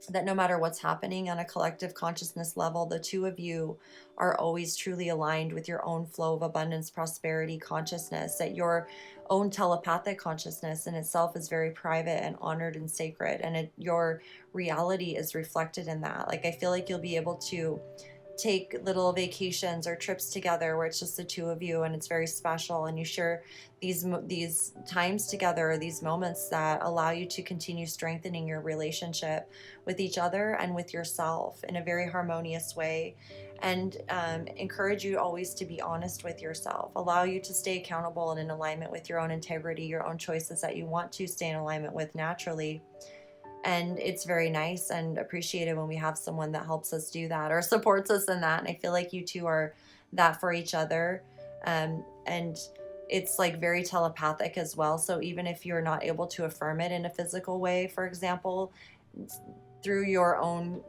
that no matter what's happening on a collective consciousness level, the two of you are always truly aligned with your own flow of abundance, prosperity, consciousness, that your own telepathic consciousness in itself is very private and honored and sacred. And your reality is reflected in that. Like, I feel like you'll be able to take little vacations or trips together where it's just the two of you and it's very special, and you share these times together, these moments that allow you to continue strengthening your relationship with each other and with yourself in a very harmonious way. And encourage you always to be honest with yourself, allow you to stay accountable and in alignment with your own integrity, your own choices that you want to stay in alignment with naturally. And it's very nice and appreciated when we have someone that helps us do that or supports us in that. And I feel like you two are that for each other. And it's like very telepathic as well. So even if you're not able to affirm it in a physical way, for example, through your own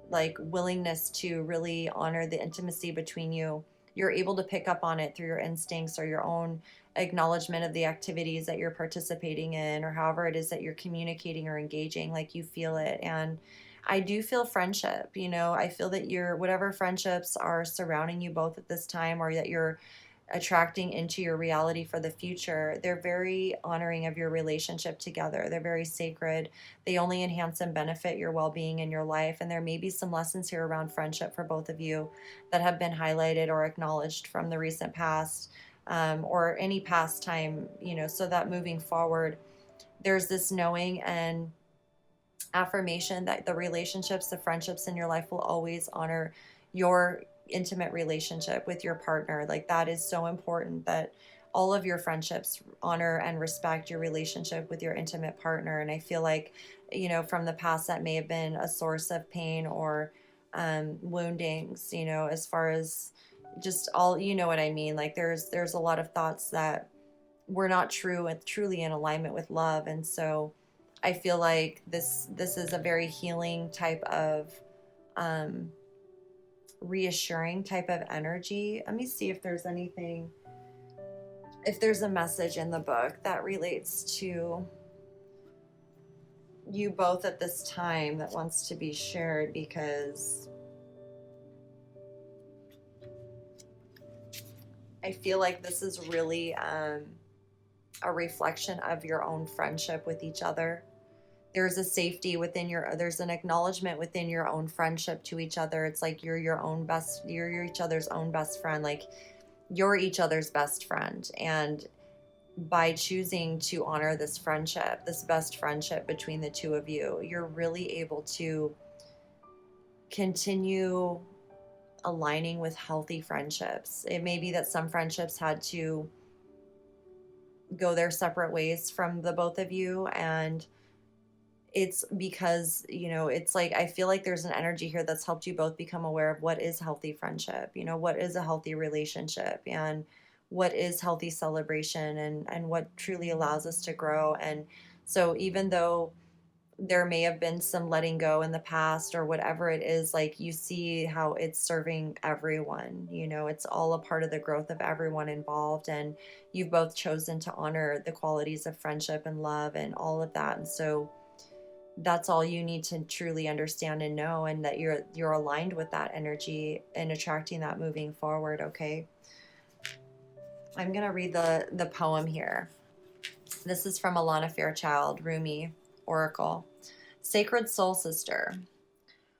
like willingness to really honor the intimacy between you, you're able to pick up on it through your instincts or your own acknowledgement of the activities that you're participating in, or however it is that you're communicating or engaging, like you feel it. And I do feel friendship, you know. I feel that whatever friendships are surrounding you both at this time, or that you're attracting into your reality for the future, they're very honoring of your relationship together. They're very sacred. They only enhance and benefit your well-being in your life. And there may be some lessons here around friendship for both of you that have been highlighted or acknowledged from the recent past, or any past time, you know, so that moving forward, there's this knowing and affirmation that the relationships, the friendships in your life will always honor your intimate relationship with your partner. Like, that is so important, that all of your friendships honor and respect your relationship with your intimate partner. And I feel like, you know, from the past, that may have been a source of pain or woundings, you know, as far as just all, you know what I mean? Like there's a lot of thoughts that were not true and truly in alignment with love. And so I feel like this is a very healing type of reassuring type of energy. Let me see if there's anything, if there's a message in the book that relates to you both at this time that wants to be shared, because I feel like this is really a reflection of your own friendship with each other. There's a safety within there's an acknowledgement within your own friendship to each other. It's like you're each other's own best friend. Like, you're each other's best friend. And by choosing to honor this friendship, this best friendship between the two of you, you're really able to continue aligning with healthy friendships. It may be that some friendships had to go their separate ways from the both of you, and it's because, it's like, I feel like there's an energy here that's helped you both become aware of what is healthy friendship, what is a healthy relationship, and what is healthy celebration, and what truly allows us to grow. And so even though there may have been some letting go in the past or whatever it is, like, you see how it's serving everyone, it's all a part of the growth of everyone involved. And you've both chosen to honor the qualities of friendship and love and all of that. And so that's all you need to truly understand and know, and that you're aligned with that energy and attracting that moving forward. Okay, I'm gonna read the poem here. This is from Alana Fairchild, Rumi, Oracle. Sacred Soul Sister.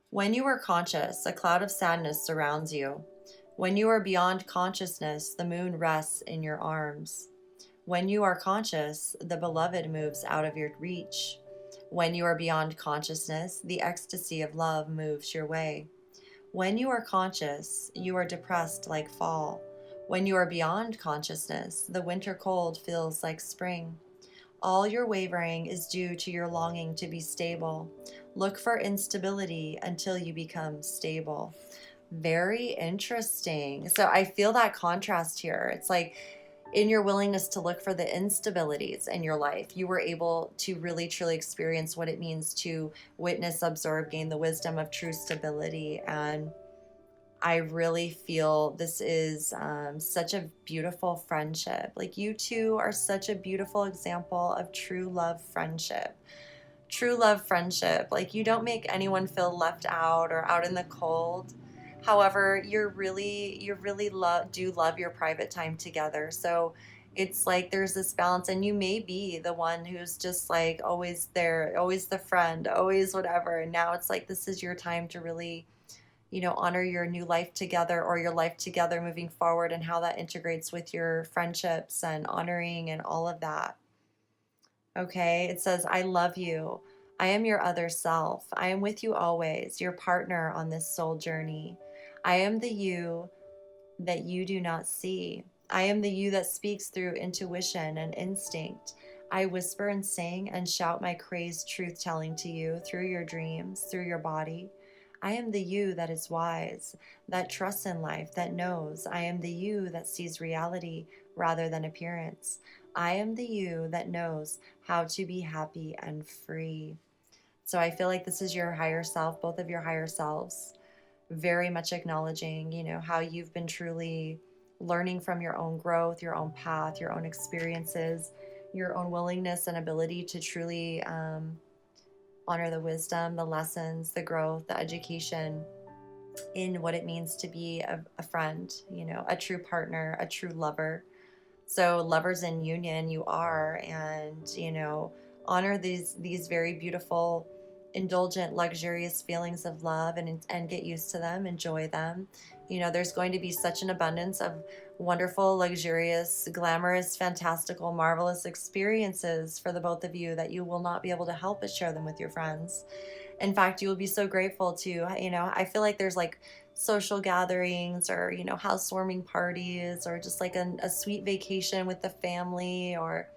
When you are conscious, a cloud of sadness surrounds you. When you are beyond consciousness, the moon rests in your arms. When you are conscious, the beloved moves out of your reach. When you are beyond consciousness, the ecstasy of love moves your way. When you are conscious, you are depressed like fall. When you are beyond consciousness, the winter cold feels like spring. All your wavering is due to your longing to be stable. Look for instability until you become stable. Very interesting. So I feel that contrast here. It's like, in your willingness to look for the instabilities in your life, you were able to really truly experience what it means to witness, observe, gain the wisdom of true stability. And I really feel this is such a beautiful friendship. Like, you two are such a beautiful example of true love friendship. True love friendship. Like, you don't make anyone feel left out or out in the cold. However, do love your private time together. So it's like there's this balance, and you may be the one who's just like always there, always the friend, always whatever. And now it's like, this is your time to really, honor your new life together, or your life together moving forward, and how that integrates with your friendships and honoring and all of that. Okay, it says, I love you. I am your other self. I am with you always, your partner on this soul journey. I am the you that you do not see. I am the you that speaks through intuition and instinct. I whisper and sing and shout my crazed truth telling to you through your dreams, through your body. I am the you that is wise, that trusts in life, that knows. I am the you that sees reality rather than appearance. I am the you that knows how to be happy and free. So I feel like this is your higher self, both of your higher selves, very much acknowledging, how you've been truly learning from your own growth, your own path, your own experiences, your own willingness and ability to truly honor the wisdom, the lessons, the growth, the education in what it means to be a friend, a true partner, a true lover. So lovers in union you are, and honor these very beautiful, indulgent, luxurious feelings of love, and get used to them, enjoy them. There's going to be such an abundance of wonderful, luxurious, glamorous, fantastical, marvelous experiences for the both of you that you will not be able to help but share them with your friends. In fact, you will be so grateful to, I feel like there's like social gatherings, or, housewarming parties, or just like a sweet vacation with the family, or,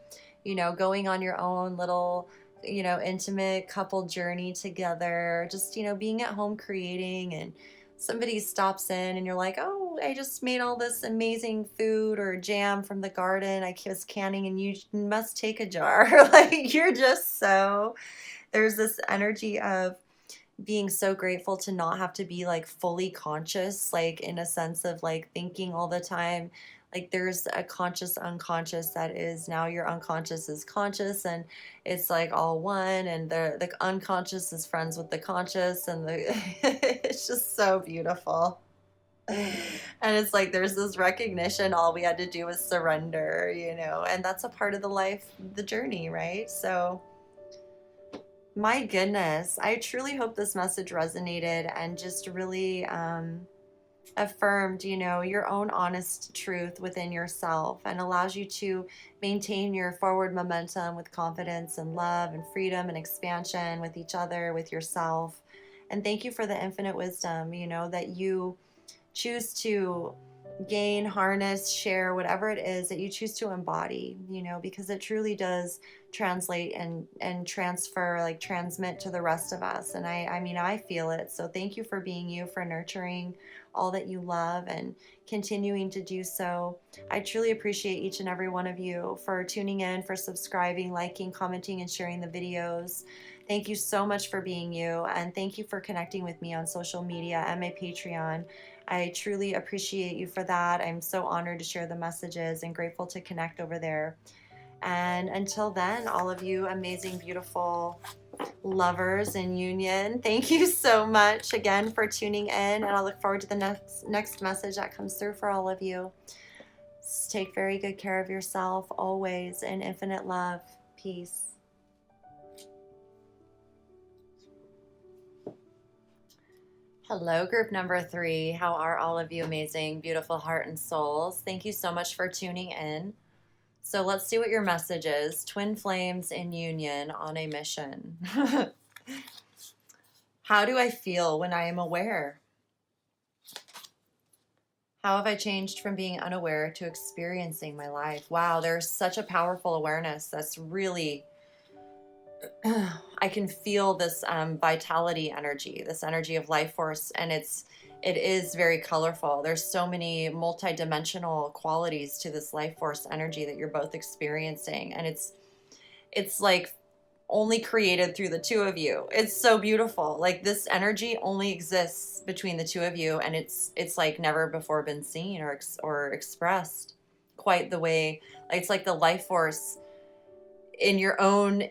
going on your own little, intimate couple journey together, just, being at home creating, and somebody stops in and you're like, oh, I just made all this amazing food or jam from the garden I was canning, and you must take a jar. Like, you're just so, there's this energy of being so grateful to not have to be like fully conscious, like in a sense of like thinking all the time. Like, there's a conscious unconscious that is now your unconscious is conscious, and it's like all one, and the unconscious is friends with the conscious, and the it's just so beautiful. And it's like there's this recognition, all we had to do was surrender, and that's a part of the life, the journey, right? So my goodness, I truly hope this message resonated and just really affirmed, your own honest truth within yourself, and allows you to maintain your forward momentum with confidence and love and freedom and expansion with each other, with yourself. And thank you for the infinite wisdom, that you choose to gain, harness, share, whatever it is that you choose to embody, you know, because it truly does translate and transfer, like transmit to the rest of us. And I mean, I feel it. So thank you for being you, for nurturing all that you love and continuing to do so. I truly appreciate each and every one of you for tuning in, for subscribing, liking, commenting, and sharing the videos. Thank you so much for being you, and thank you for connecting with me on social media and my Patreon. I truly appreciate you for that. I'm so honored to share the messages and grateful to connect over there. And until then, all of you amazing, beautiful lovers in union, thank you so much again for tuning in. And I look forward to the next message that comes through for all of you. Take very good care of yourself always, in infinite love. Peace. Hello, group number 3. How are all of you amazing, beautiful heart and souls? Thank you so much for tuning in. So let's see what your message is. Twin flames in union on a mission. How do I feel when I am aware? How have I changed from being unaware to experiencing my life? Wow, there's such a powerful awareness that's really... I can feel this vitality energy, this energy of life force, and it is very colorful. There's so many multidimensional qualities to this life force energy that you're both experiencing, and it's like only created through the two of you. It's so beautiful. Like, this energy only exists between the two of you, and it's like never before been seen or expressed quite the way. Like, it's like the life force in your own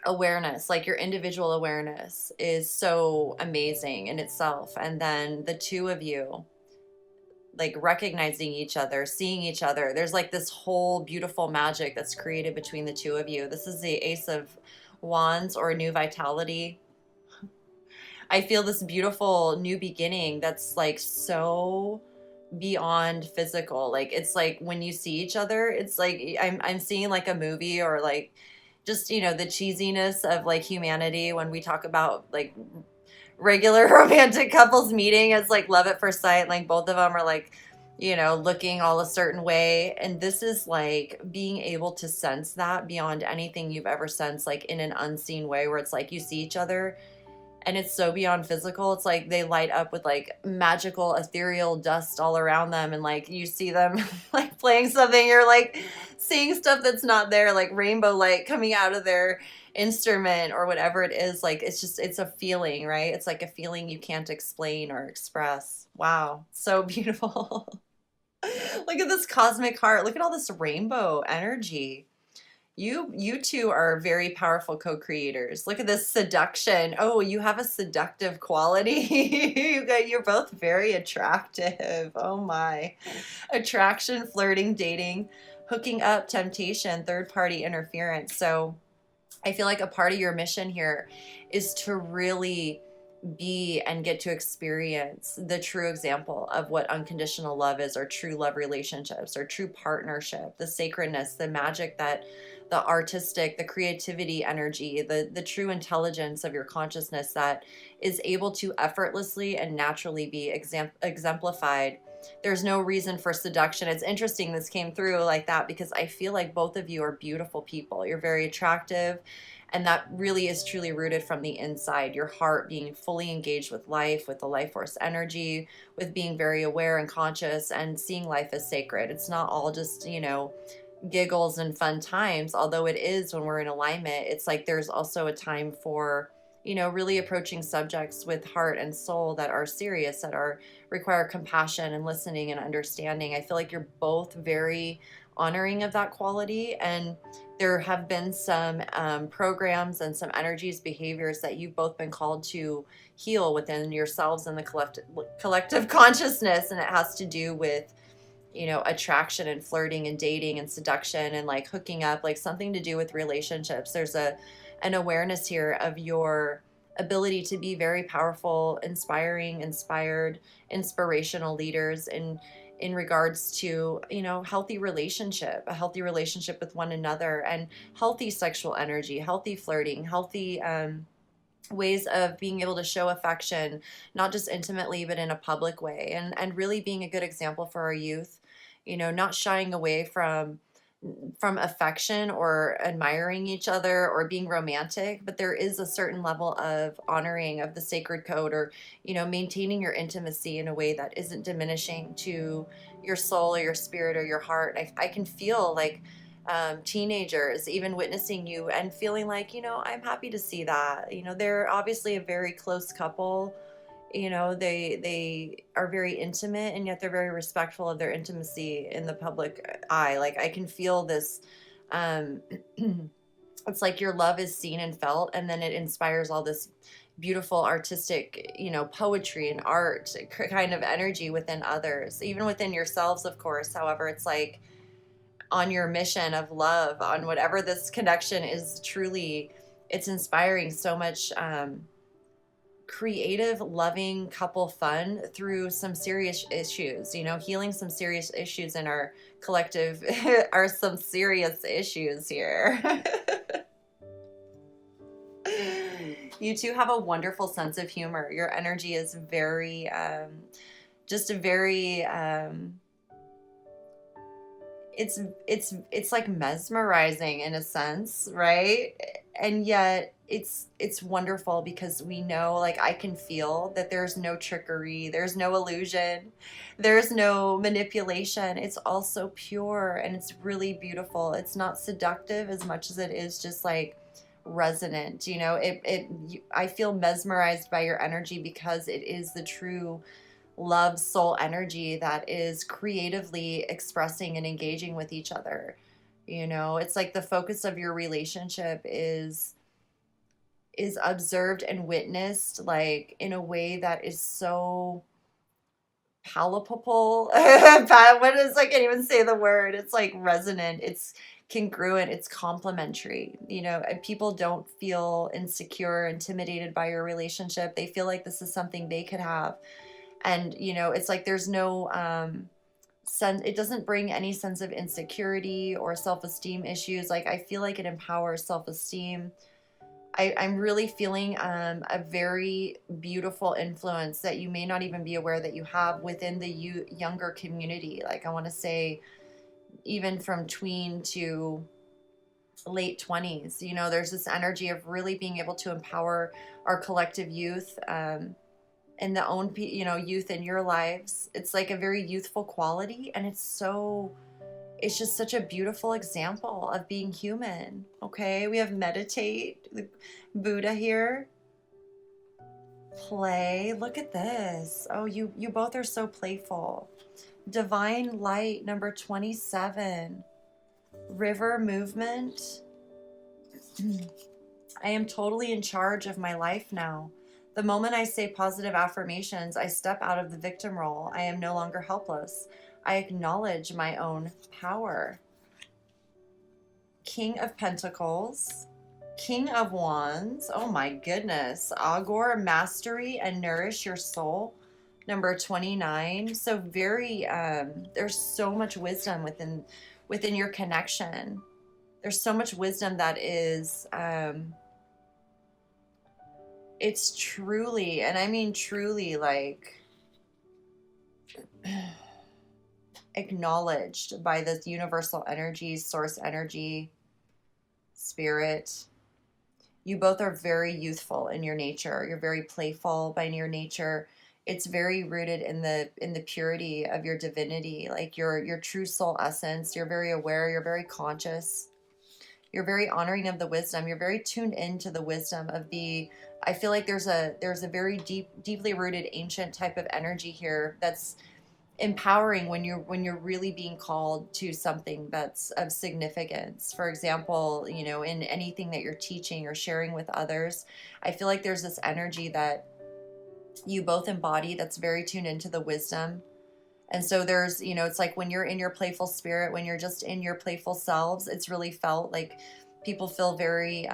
awareness, like your individual awareness is so amazing in itself, and then the two of you like recognizing each other, seeing each other, there's like this whole beautiful magic that's created between the two of you. This is the Ace of Wands, or new vitality. I feel this beautiful new beginning that's like so beyond physical. Like, it's like when you see each other, it's like I'm seeing like a movie, or like just, you know, the cheesiness of like humanity when we talk about like regular romantic couples meeting. It's like love at first sight. Like, both of them are like, you know, looking all a certain way, and this is like being able to sense that beyond anything you've ever sensed, like in an unseen way, where it's like you see each other and it's so beyond physical. It's like they light up with like magical ethereal dust all around them, and like you see them like playing something, you're like seeing stuff that's not there, like rainbow light coming out of their instrument or whatever it is. Like, it's just, it's a feeling, right? It's like a feeling you can't explain or express. Wow, so beautiful. Look at this cosmic heart. Look at all this rainbow energy. You two are very powerful co-creators. Look at this seduction. Oh, you have a seductive quality. You're both very attractive. Oh my. Attraction, flirting, dating, hooking up, temptation, third-party interference. So I feel like a part of your mission here is to really be and get to experience the true example of what unconditional love is, or true love relationships, or true partnership, the sacredness, the magic, that the artistic, the creativity energy, the true intelligence of your consciousness that is able to effortlessly and naturally be exemplified. There's no reason for seduction. It's interesting this came through like that, because I feel like both of you are beautiful people. You're very attractive, and that really is truly rooted from the inside. Your heart being fully engaged with life, with the life force energy, with being very aware and conscious, and seeing life as sacred. It's not all just, you know, giggles and fun times, although it is when we're in alignment. It's like there's also a time for, you know, really approaching subjects with heart and soul that are serious, that are require compassion and listening and understanding. I feel like you're both very honoring of that quality, and there have been some programs and some energies, behaviors that you've both been called to heal within yourselves and the collective consciousness, and it has to do with, you know, attraction and flirting and dating and seduction and like hooking up, like something to do with relationships. There's an awareness here of your ability to be very powerful, inspired, inspirational leaders in regards to, you know, a healthy relationship with one another, and healthy sexual energy, healthy flirting, healthy ways of being able to show affection, not just intimately, but in a public way, and really being a good example for our youth, not shying away from affection or admiring each other or being romantic, but there is a certain level of honoring of the sacred code, or maintaining your intimacy in a way that isn't diminishing to your soul or your spirit or your heart. I can feel like teenagers even witnessing you and feeling like, I'm happy to see that. They're obviously a very close couple. They are very intimate, and yet they're very respectful of their intimacy in the public eye. Like, I can feel this. um it's like your love is seen and felt, and then it inspires all this beautiful artistic, poetry and art kind of energy within others, even within yourselves, of course. However, it's like on your mission of love, on whatever this connection is, truly, it's inspiring so much creative, loving couple fun through some serious issues, healing some serious issues in our collective are some serious issues here. You two have a wonderful sense of humor. Your energy is very, just a very, it's like mesmerizing in a sense, right? And yet it's wonderful because we know, like, I can feel that there's no trickery, there's no illusion, there's no manipulation. It's all so pure, and it's really beautiful. It's not seductive as much as it is just like resonant. I feel mesmerized by your energy because it is the true love soul energy that is creatively expressing and engaging with each other. It's like the focus of your relationship is observed and witnessed, like, in a way that is so palpable. What is, I can't even say the word. It's like resonant, it's congruent, it's complementary. And people don't feel insecure, intimidated by your relationship. They feel like this is something they could have. And it's like there's no sense, it doesn't bring any sense of insecurity or self-esteem issues. Like, I feel like it empowers self-esteem. I'm really feeling a very beautiful influence that you may not even be aware that you have within the younger community. Like, I want to say even from tween to late 20s, there's this energy of really being able to empower our collective youth, and the own, youth in your lives. It's like a very youthful quality, and it's just such a beautiful example of being human. Okay, we have meditate, the Buddha here, play. Look at this. Oh, you both are so playful. Divine light, number 27. River movement. I am totally in charge of my life now. The moment I say positive affirmations, I step out of the victim role. I am no longer helpless. I acknowledge my own power. King of Pentacles, King of Wands. Oh my goodness. Augur, mastery and nourish your soul. Number 29. So very, there's so much wisdom within your connection. There's so much wisdom that is, it's truly, and I mean truly, like, acknowledged by this universal energy, source energy, spirit. You both are very youthful in your nature. You're very playful by your nature. It's very rooted in the purity of your divinity, like your true soul essence. You're very aware, you're very conscious. You're very honoring of the wisdom. You're very tuned into the wisdom of I feel like there's a very deeply rooted ancient type of energy here that's empowering when you're really being called to something that's of significance. For example, in anything that you're teaching or sharing with others, I feel like there's this energy that you both embody that's very tuned into the wisdom. And so there's, it's like when you're in your playful spirit, when you're just in your playful selves, it's really felt like people feel very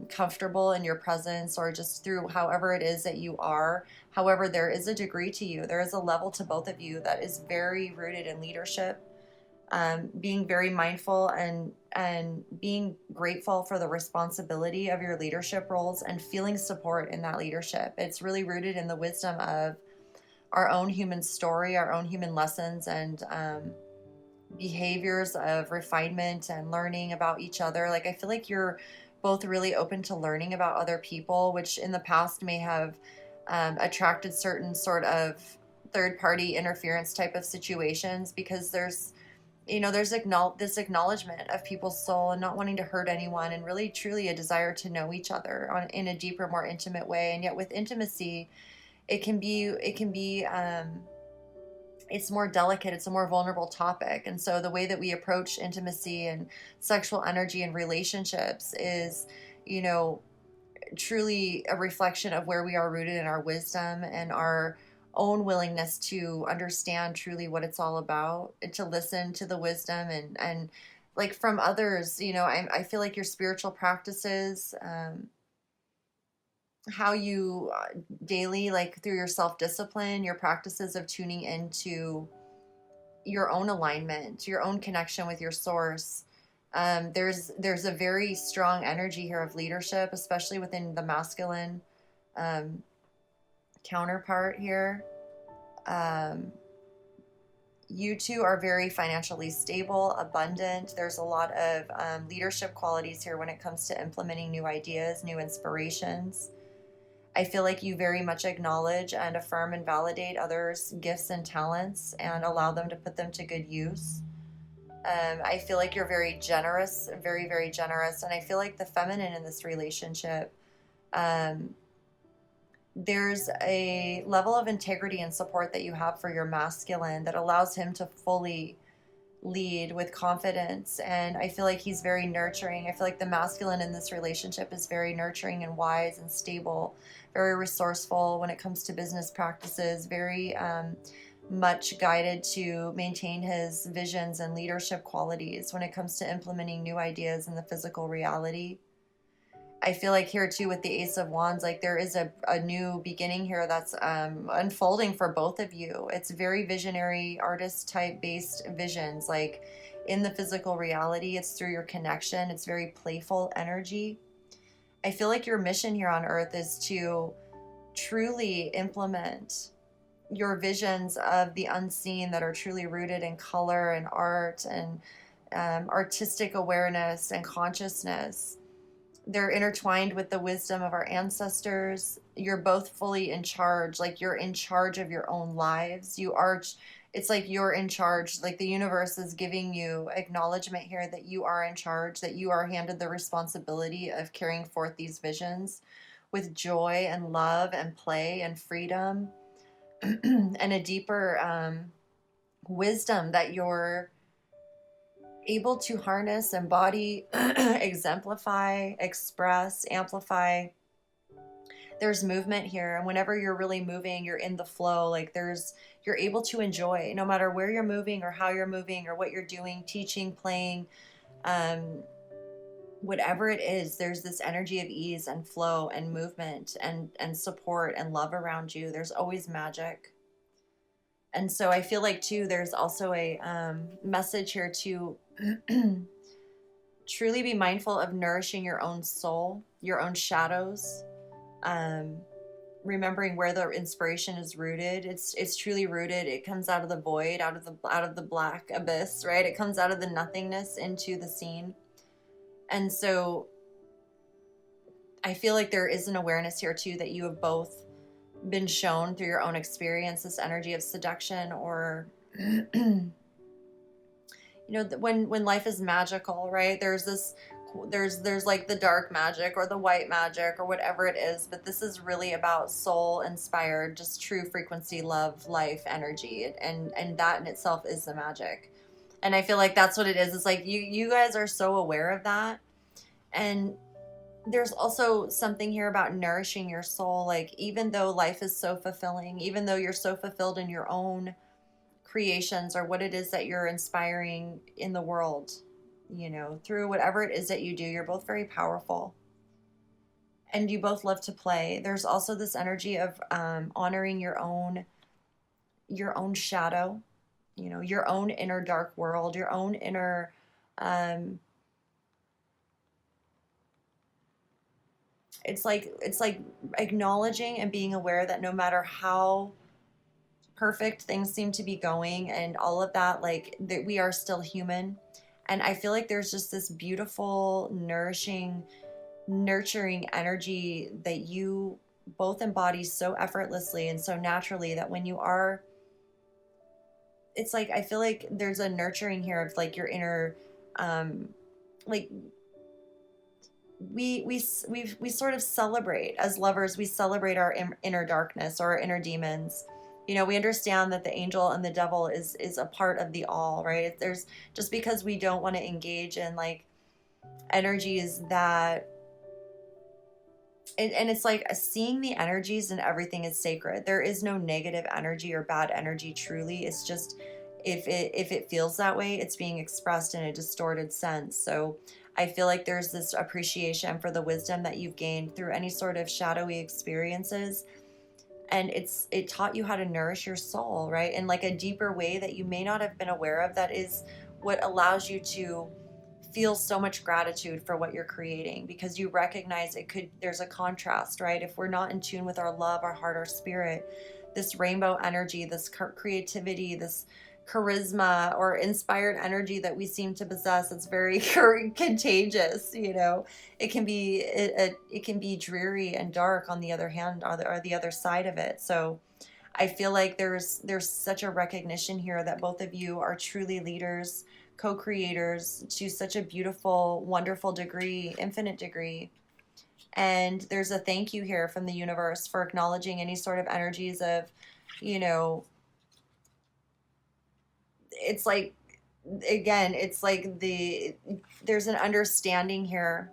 comfortable in your presence, or just through however it is that you are. However, there is a degree to you. There is a level to both of you that is very rooted in leadership, being very mindful and being grateful for the responsibility of your leadership roles and feeling support in that leadership. It's really rooted in the wisdom of our own human story, our own human lessons, and behaviors of refinement and learning about each other. Like, I feel like you're both really open to learning about other people, which in the past may have attracted certain sort of third party interference type of situations, because there's there's this acknowledgement of people's soul and not wanting to hurt anyone, and really truly a desire to know each other in a deeper, more intimate way. And yet with intimacy, it can be it's more delicate, it's a more vulnerable topic. And so the way that we approach intimacy and sexual energy and relationships is, you know, truly a reflection of where we are rooted in our wisdom and our own willingness to understand truly what it's all about, and to listen to the wisdom and like from others. I feel like your spiritual practices, how you daily, like through your self-discipline, your practices of tuning into your own alignment, your own connection with your source. There's a very strong energy here of leadership, especially within the masculine um, counterpart here. Um, you two are very financially stable, abundant. There's a lot of leadership qualities here when it comes to implementing new ideas, new inspirations. I feel like you very much acknowledge and affirm and validate others' gifts and talents and allow them to put them to good use. I feel like you're very generous, very, very generous. And I feel like the feminine in this relationship, um, there's a level of integrity and support that you have for your masculine that allows him to fully lead with confidence. And I feel like he's very nurturing. I feel like the masculine in this relationship is very nurturing and wise and stable, very resourceful when it comes to business practices, very much guided to maintain his visions and leadership qualities when it comes to implementing new ideas in the physical reality. I feel like here too with the Ace of Wands, like there is a new beginning here that's unfolding for both of you. It's very visionary, artist type based visions. Like in the physical reality, it's through your connection. It's very playful energy. I feel like your mission here on earth is to truly implement your visions of the unseen that are truly rooted in color and art and artistic awareness and consciousness. They're intertwined with the wisdom of our ancestors. You're both fully in charge. Like you're in charge of your own lives. It's like you're in charge. Like the universe is giving you acknowledgement here that you are in charge, that you are handed the responsibility of carrying forth these visions with joy and love and play and freedom and a deeper wisdom that you're able to harness, embody, exemplify, express, amplify. There's movement here, and whenever you're really moving, you're in the flow. Like you're able to enjoy no matter where you're moving or how you're moving or what you're doing, teaching, playing, um, whatever it is. There's this energy of ease and flow and movement and support and love around you. There's always magic. And so I feel like too, there's also a message here to truly be mindful of nourishing your own soul, your own shadows, um, remembering where the inspiration is rooted. It's truly rooted. It comes out of the void, out of the black abyss, right? It comes out of the nothingness into the scene. And so I feel like there is an awareness here too that you have both been shown through your own experience, this energy of seduction, or when life is magical, right? There's like the dark magic or the white magic or whatever it is, but this is really about soul inspired, just true frequency, love, life, energy, and that in itself is the magic. And I feel like that's what it is. It's like you guys are so aware of that. And there's also something here about nourishing your soul. Like, even though life is so fulfilling, even though you're so fulfilled in your own creations or what it is that you're inspiring in the world, through whatever it is that you do, you're both very powerful and you both love to play. There's also this energy of honoring your own shadow your own inner dark world, your own inner, um, it's like acknowledging and being aware that no matter how perfect things seem to be going and all of that, like that we are still human. And I feel like there's just this beautiful, nourishing, nurturing energy that you both embody so effortlessly and so naturally that when you are, it's like I feel like there's a nurturing here of like your inner, like we sort of celebrate as lovers. We celebrate our inner darkness or our inner demons. We understand that the angel and the devil is a part of the all, right? There's just because we don't want to engage in like energies that, and it's like seeing the energies and everything is sacred. There is no negative energy or bad energy truly. It's just if it feels that way, it's being expressed in a distorted sense. So I feel like there's this appreciation for the wisdom that you've gained through any sort of shadowy experiences, and it taught you how to nourish your soul, right? In like a deeper way that you may not have been aware of. That is what allows you to feel so much gratitude for what you're creating, because you recognize there's a contrast, right? If we're not in tune with our love, our heart, our spirit, this rainbow energy, this creativity, this charisma or inspired energy that we seem to possess, it's very contagious. It can be dreary and dark on the other hand, or the other side of it. So I feel like there's such a recognition here that both of you are truly leaders, co-creators to such a beautiful, wonderful degree, infinite degree. And there's a thank you here from the universe for acknowledging any sort of energies of, you know, it's like, again, it's like there's an understanding here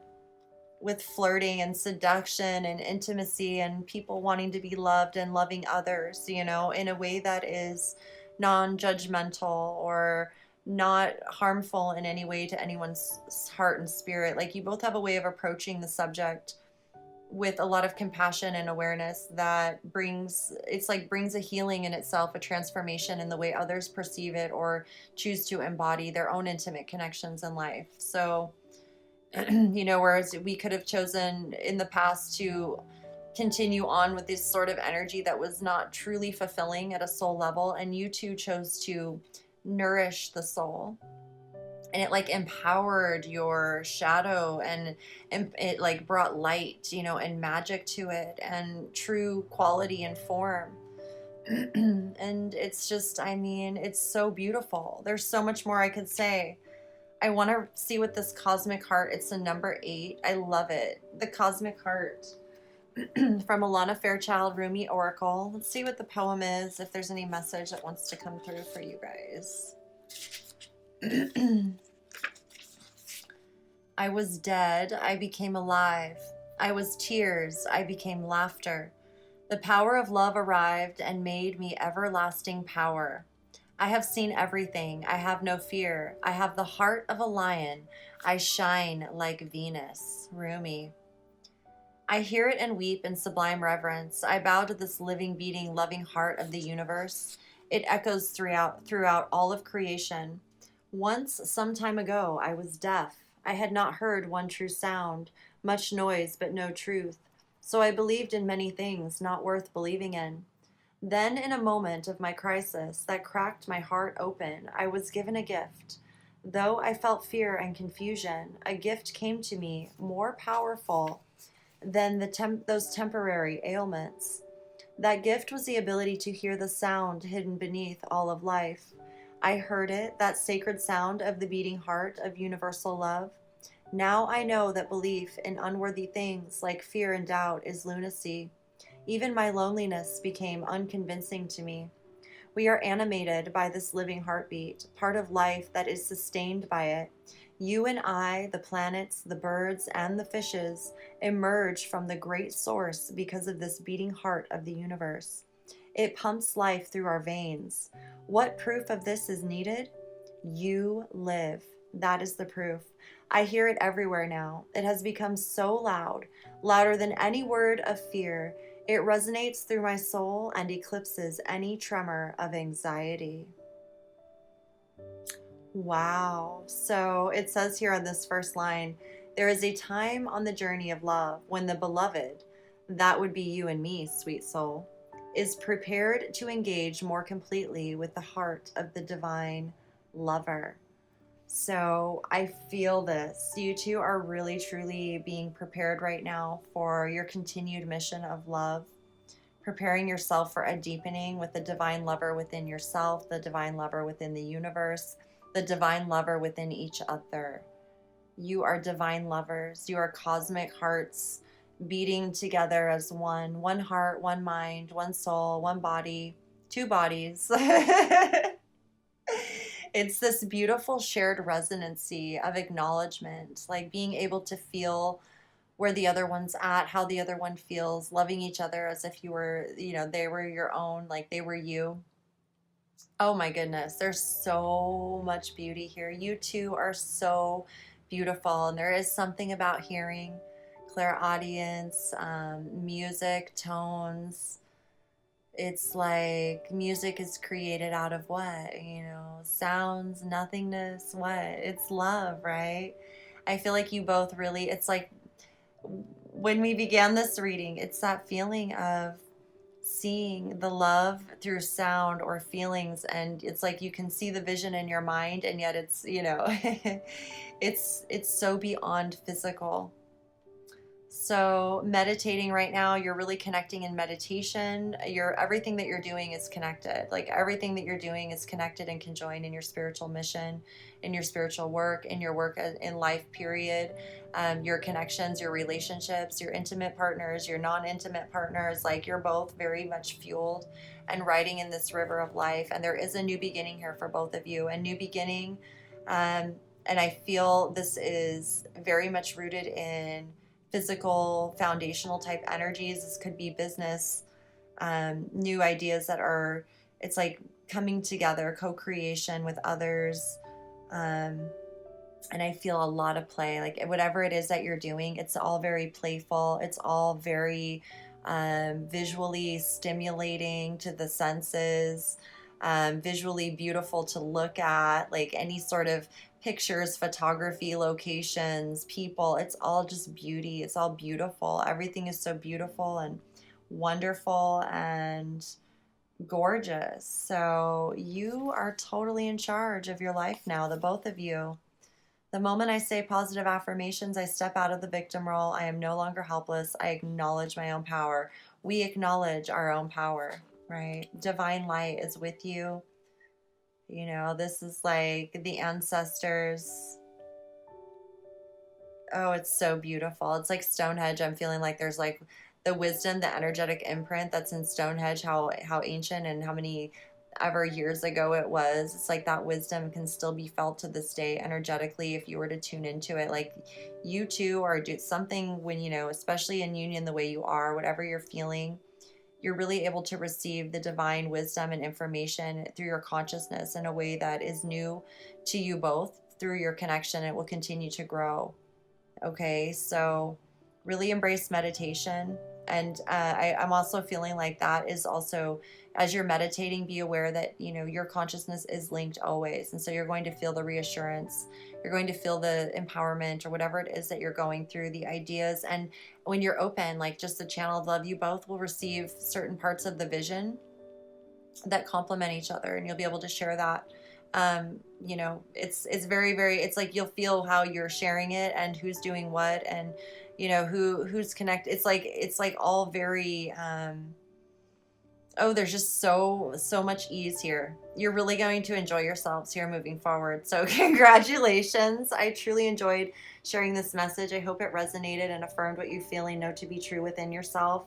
with flirting and seduction and intimacy and people wanting to be loved and loving others, in a way that is non-judgmental or not harmful in any way to anyone's heart and spirit. Like, you both have a way of approaching the subject with a lot of compassion and awareness that brings a healing in itself, a transformation in the way others perceive it or choose to embody their own intimate connections in life. So whereas we could have chosen in the past to continue on with this sort of energy that was not truly fulfilling at a soul level, and you two chose to nourish the soul, and it like empowered your shadow, and it like brought light, and magic to it, and true quality and form. And it's just, it's so beautiful. There's so much more I could say. I want to see what this cosmic heart, it's a number 8. I love it. The cosmic heart from Alana Fairchild, Rumi Oracle. Let's see what the poem is, if there's any message that wants to come through for you guys. I was dead, I became alive. I was tears, I became laughter. The power of love arrived and made me everlasting power. I have seen everything. I have no fear. I have the heart of a lion. I shine like Venus. Rumi. I hear it and weep in sublime reverence. I bow to this living, beating, loving heart of the universe. It echoes throughout all of creation. Once, some time ago, I was deaf. I had not heard one true sound, much noise but no truth. So I believed in many things not worth believing in. Then, in a moment of my crisis that cracked my heart open, I was given a gift. Though I felt fear and confusion, a gift came to me more powerful than those temporary ailments. That gift was the ability to hear the sound hidden beneath all of life. I heard it, that sacred sound of the beating heart of universal love. Now I know that belief in unworthy things like fear and doubt is lunacy. Even my loneliness became unconvincing to me. We are animated by this living heartbeat, part of life that is sustained by it. You and I, the planets, the birds, and the fishes, emerge from the great source because of this beating heart of the universe. It pumps life through our veins. What proof of this is needed? You live. That is the proof. I hear it everywhere now. It has become so loud, louder than any word of fear. It resonates through my soul and eclipses any tremor of anxiety. Wow. So it says here on this first line, there is a time on the journey of love when the beloved, that would be you and me, sweet soul, is prepared to engage more completely with the heart of the divine lover. So I feel this. You two are really, truly being prepared right now for your continued mission of love, preparing yourself for a deepening with the divine lover within yourself, the divine lover within the universe, the divine lover within each other. You are divine lovers. You are cosmic hearts beating together as one heart, one mind, one soul, one body, two bodies. It's this beautiful shared resonancy of acknowledgement, like being able to feel where the other one's at, how the other one feels, loving each other as if you were, they were your own, like they were you. Oh my goodness, there's so much beauty here. You two are so beautiful, and there is something about hearing clairaudience, music, tones. It's like music is created out of what? Sounds, nothingness, what? It's love, right? I feel like you both really, it's like when we began this reading, it's that feeling of seeing the love through sound or feelings, and it's like you can see the vision in your mind, and yet it's it's so beyond physical. So meditating right now, you're really connecting in meditation. Everything that you're doing is connected. Like everything that you're doing is connected and conjoined in your spiritual mission, in your spiritual work, in your work in life, period. Your connections, your relationships, your intimate partners, your non-intimate partners, like you're both very much fueled and riding in this river of life. And there is a new beginning here for both of you, a new beginning. And I feel this is very much rooted in physical, foundational type energies. This could be business, new ideas that are, it's like coming together, co-creation with others. And I feel a lot of play, like whatever it is that you're doing, it's all very playful. It's all very visually stimulating to the senses, visually beautiful to look at, like any sort of pictures, photography, locations, people. It's all just beauty. It's all beautiful. Everything is so beautiful and wonderful and gorgeous. So you are totally in charge of your life now, the both of you. The moment I say positive affirmations, I step out of the victim role. I am no longer helpless. I acknowledge my own power. We acknowledge our own power, right? Divine light is with you. This is like the ancestors. Oh, it's so beautiful. It's like Stonehenge. I'm feeling like there's like the wisdom, the energetic imprint that's in Stonehenge, how ancient and how many ever years ago it was. It's like that wisdom can still be felt to this day energetically if you were to tune into it. Like you two are do something when, especially in union the way you are, whatever you're feeling, you're really able to receive the divine wisdom and information through your consciousness in a way that is new to you both. Through your connection, it will continue to grow. Okay, so really embrace meditation. And I'm also feeling like that is also, as you're meditating, be aware that, your consciousness is linked always. And so you're going to feel the reassurance. You're going to feel the empowerment or whatever it is that you're going through, the ideas. And when you're open, like just the channel of love, you both will receive certain parts of the vision that complement each other. And you'll be able to share that. It's very, very, it's like you'll feel how you're sharing it and who's doing what, and who's connected. It's like all very there's just so much ease here. You're really going to enjoy yourselves here moving forward. So congratulations. I truly enjoyed sharing this message. I hope it resonated and affirmed what you feel and know to be true within yourself.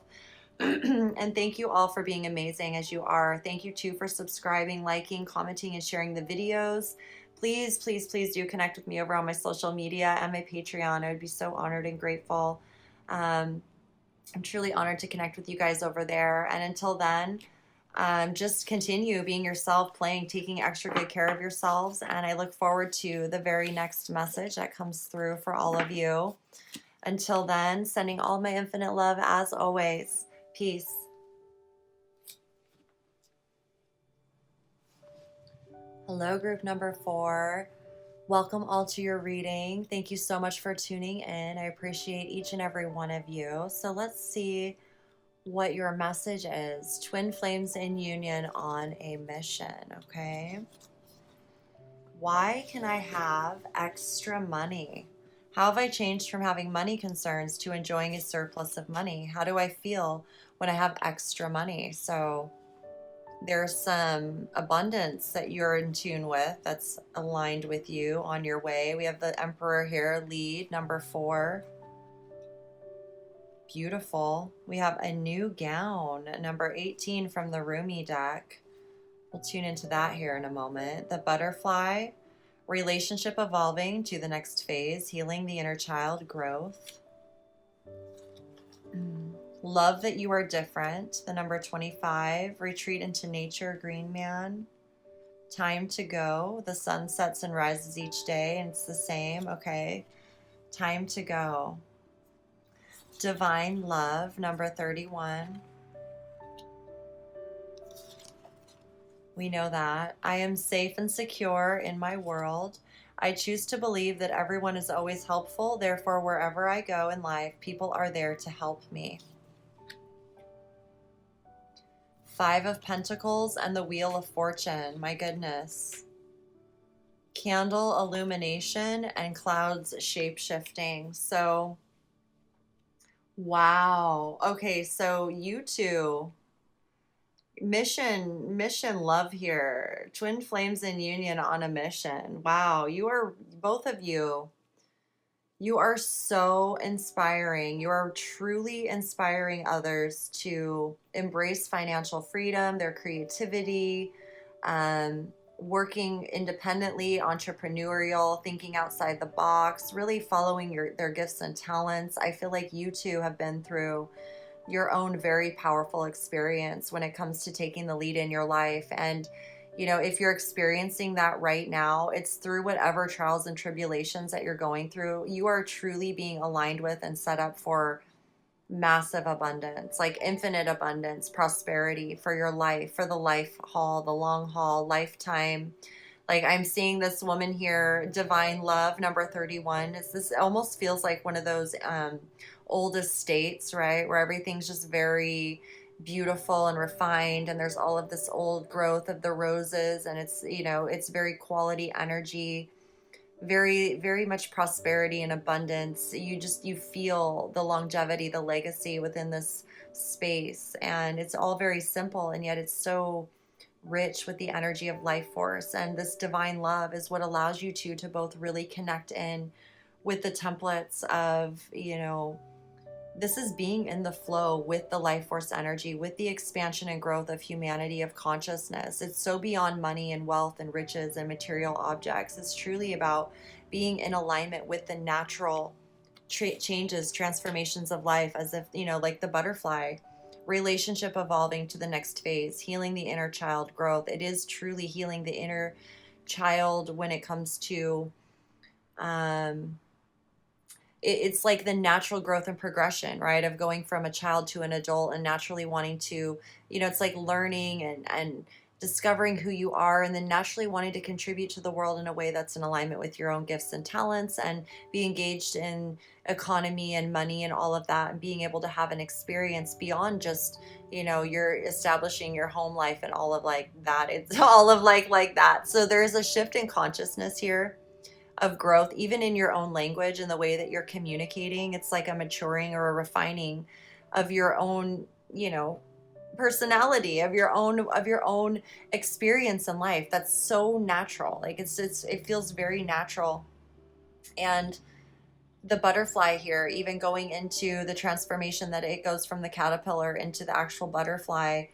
And thank you all for being amazing as you are. Thank you too for subscribing, liking, commenting, and sharing the videos. Please, please, please do connect with me over on my social media and my Patreon. I would be so honored and grateful. I'm truly honored to connect with you guys over there. And until then, just continue being yourself, playing, taking extra good care of yourselves. And I look forward to the very next message that comes through for all of you. Until then, sending all my infinite love as always. Peace. Hello, group number 4. Welcome all to your reading. Thank you so much for tuning in. I appreciate each and every one of you. So let's see what your message is. Twin flames in union on a mission, okay? Why can I have extra money? How have I changed from having money concerns to enjoying a surplus of money? How do I feel when I have extra money? So there's some abundance that you're in tune with that's aligned with you on your way. We have the Emperor here, lead, number 4. Beautiful. We have a new gown, number 18 from the Rumi deck. We'll tune into that here in a moment. The butterfly, relationship evolving to the next phase, healing the inner child, growth. Love that you are different, the number 25. Retreat into nature, green man. Time to go. The sun sets and rises each day, and it's the same. Okay. Time to go. Divine love, number 31. We know that. I am safe and secure in my world. I choose to believe that everyone is always helpful. Therefore, wherever I go in life, people are there to help me. 5 of Pentacles and the Wheel of Fortune. My goodness. Candle illumination and clouds shape-shifting. So, wow. Okay, so you two, mission love here. Twin flames in union on a mission. Wow, you are, both of you are so inspiring. You are truly inspiring others to embrace financial freedom, their creativity, working independently, entrepreneurial, thinking outside the box, really following their gifts and talents. I feel like you two have been through your own very powerful experience when it comes to taking the lead in your life. And if you're experiencing that right now, it's through whatever trials and tribulations that you're going through. You are truly being aligned with and set up for massive abundance, like infinite abundance, prosperity for your life, for the life haul, the long haul, lifetime. Like I'm seeing this woman here, divine love, number 31. This almost feels like one of those old estates, right? Where everything's just very beautiful and refined, and there's all of this old growth of the roses, and it's very quality energy, very, very much prosperity and abundance. You feel the longevity, the legacy within this space, and it's all very simple, and yet it's so rich with the energy of life force. And this divine love is what allows you to both really connect in with the templates of, this is being in the flow with the life force energy, with the expansion and growth of humanity, of consciousness. It's so beyond money and wealth and riches and material objects. It's truly about being in alignment with the natural changes, transformations of life, as if, like the butterfly, relationship evolving to the next phase, healing the inner child, growth. It is truly healing the inner child when it comes to, it's like the natural growth and progression, right? Of going from a child to an adult and naturally wanting to, it's like learning and discovering who you are, and then naturally wanting to contribute to the world in a way that's in alignment with your own gifts and talents, and be engaged in economy and money and all of that, and being able to have an experience beyond just, you're establishing your home life and all of like that. It's all of like that. So there's a shift in consciousness here of growth, even in your own language and the way that you're communicating. It's like a maturing or a refining of your own, personality, of your own experience in life. That's so natural. Like it feels very natural. And the butterfly here, even going into the transformation that it goes from the caterpillar into the actual butterfly,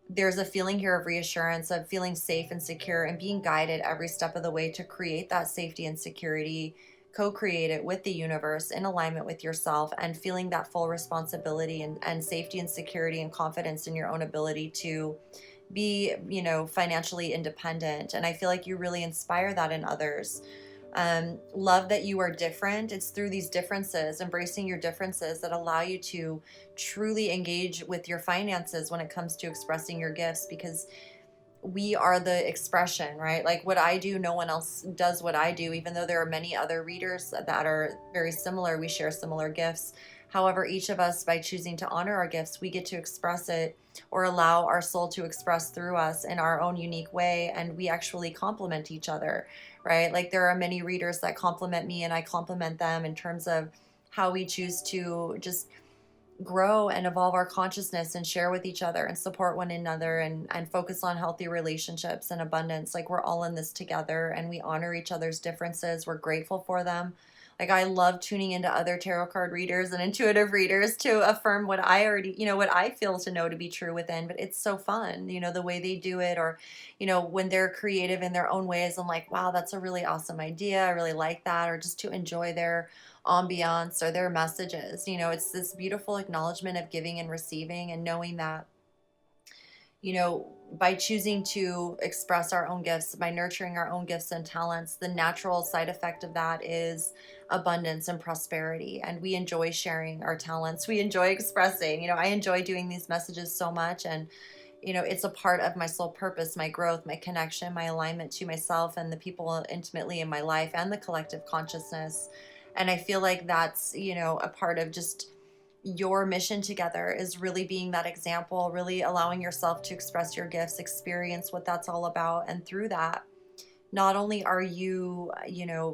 there's a feeling here of reassurance, of feeling safe and secure and being guided every step of the way to create that safety and security, co-create it with the universe in alignment with yourself, and feeling that full responsibility and safety and security and confidence in your own ability to be, financially independent. And I feel like you really inspire that in others. Love that you are different. It's through these differences, embracing your differences, that allow you to truly engage with your finances when it comes to expressing your gifts. Because we are the expression, right? Like what I do, no one else does what I do, even though there are many other readers that are very similar. We share similar gifts. However, each of us, by choosing to honor our gifts, we get to express it or allow our soul to express through us in our own unique way. And we actually complement each other, right? Like there are many readers that compliment me and I compliment them in terms of how we choose to just grow and evolve our consciousness and share with each other and support one another and focus on healthy relationships and abundance. Like we're all in this together and we honor each other's differences. We're grateful for them. Like I love tuning into other tarot card readers and intuitive readers to affirm what I already, what I feel to know to be true within. But it's so fun, the way they do it, or, when they're creative in their own ways. I'm like, wow, that's a really awesome idea. I really like that. Or just to enjoy their ambiance or their messages. It's this beautiful acknowledgement of giving and receiving and knowing that, by choosing to express our own gifts, by nurturing our own gifts and talents, the natural side effect of that is abundance and prosperity. And we enjoy sharing our talents. We enjoy expressing. I enjoy doing these messages so much. And, it's a part of my soul purpose, my growth, my connection, my alignment to myself and the people intimately in my life and the collective consciousness. And I feel like that's, a part of just your mission together is really being that example, really allowing yourself to express your gifts, experience what that's all about. And through that, not only are you,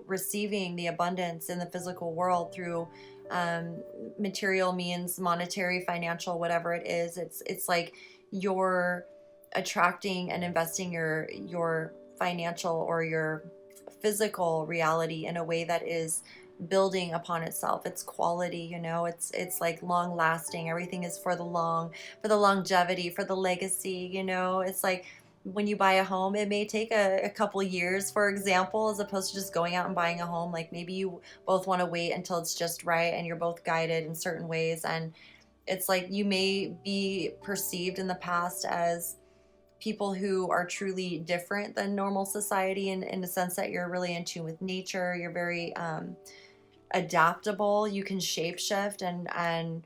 receiving the abundance in the physical world through material means, monetary, financial, whatever it is, it's like you're attracting and investing your financial or your physical reality in a way that is building upon itself. It's quality, it's like long lasting. Everything is for the longevity, for the legacy. It's like when you buy a home, it may take a couple years, for example, as opposed to just going out and buying a home. Like maybe you both want to wait until it's just right and you're both guided in certain ways. And it's like you may be perceived in the past as people who are truly different than normal society in the sense that you're really in tune with nature. You're very adaptable. You can shapeshift and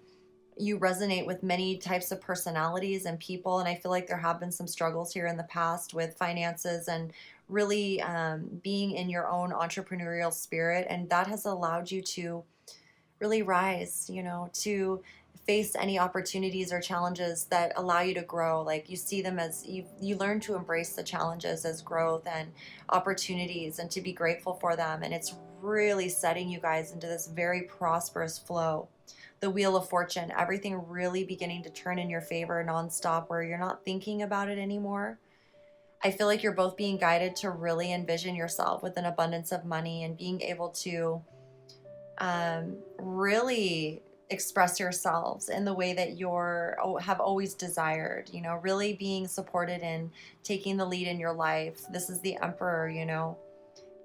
you resonate with many types of personalities and people. And I feel like there have been some struggles here in the past with finances and really being in your own entrepreneurial spirit. And that has allowed you to really rise, to face any opportunities or challenges that allow you to grow. Like you see them as you learn to embrace the challenges as growth and opportunities and to be grateful for them. And it's really setting you guys into this very prosperous flow. The wheel of fortune, everything really beginning to turn in your favor nonstop where you're not thinking about it anymore. I feel like you're both being guided to really envision yourself with an abundance of money and being able to really express yourselves in the way that have always desired, really being supported in taking the lead in your life. This is the emperor,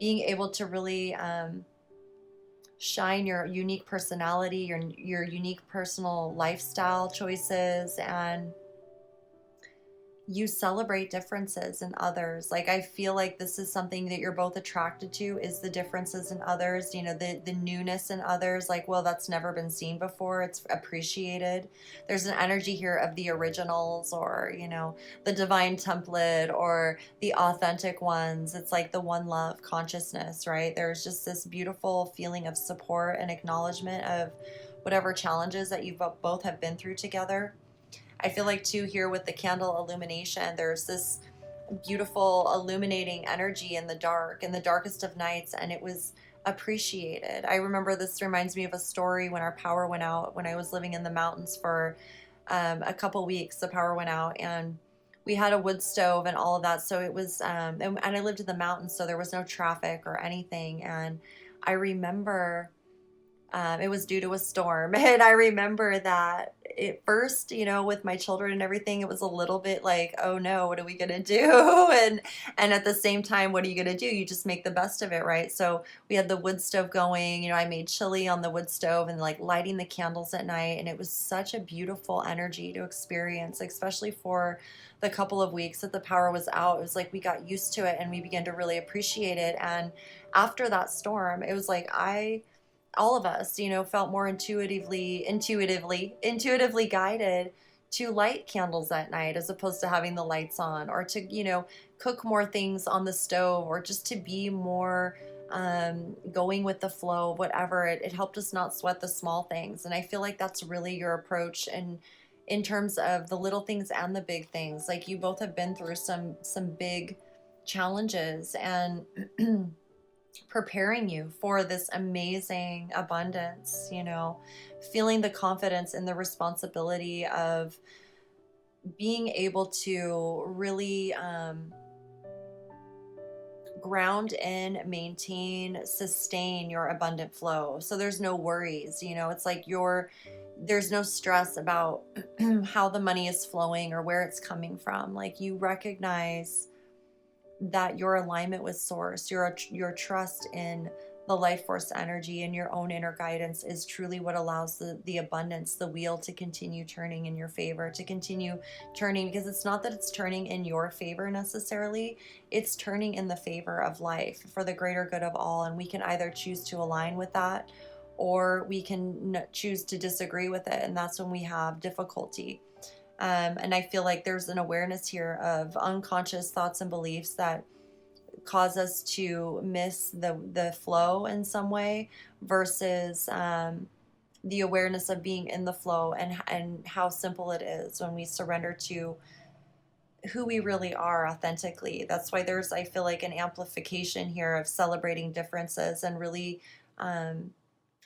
being able to really shine your unique personality, your unique personal lifestyle choices, and you celebrate differences in others. Like I feel like this is something that you're both attracted to, is the differences in others, the newness in others. Like, well, that's never been seen before. It's appreciated. There's an energy here of the originals, or the divine template, or the authentic ones. It's like the one love consciousness, right? There's just this beautiful feeling of support and acknowledgement of whatever challenges that you both have been through together. I feel like too here with the candle illumination, there's this beautiful illuminating energy in the darkest of nights, and it was appreciated. I remember, this reminds me of a story when our power went out when I was living in the mountains for a couple weeks. The power went out and we had a wood stove and all of that. So it was, and I lived in the mountains, so there was no traffic or anything. And I remember it was due to a storm. And I remember that at first, with my children and everything, it was a little bit like, oh no, what are we going to do? And at the same time, what are you going to do? You just make the best of it, right? So we had the wood stove going, I made chili on the wood stove and like lighting the candles at night. And it was such a beautiful energy to experience, especially for the couple of weeks that the power was out. It was like we got used to it and we began to really appreciate it. And after that storm, it was like all of us, felt more intuitively guided to light candles at night as opposed to having the lights on, or to, cook more things on the stove, or just to be more going with the flow, whatever. It helped us not sweat the small things. And I feel like that's really your approach. And in terms of the little things and the big things, like you both have been through some big challenges, and preparing you for this amazing abundance, feeling the confidence and the responsibility of being able to really ground in, maintain, sustain your abundant flow. So there's no worries, it's like there's no stress about how the money is flowing or where it's coming from. Like, you recognize that your alignment with source, your trust in the life force energy and your own inner guidance is truly what allows the abundance, the wheel, to continue turning in your favor, to continue turning, because it's not that it's turning in your favor necessarily, it's turning in the favor of life for the greater good of all. And we can either choose to align with that, or we can choose to disagree with it, and that's when we have difficulty. And I feel like there's an awareness here of unconscious thoughts and beliefs that cause us to miss the flow in some way, versus the awareness of being in the flow, and how simple it is when we surrender to who we really are authentically. That's why there's, I feel like, an amplification here of celebrating differences, and really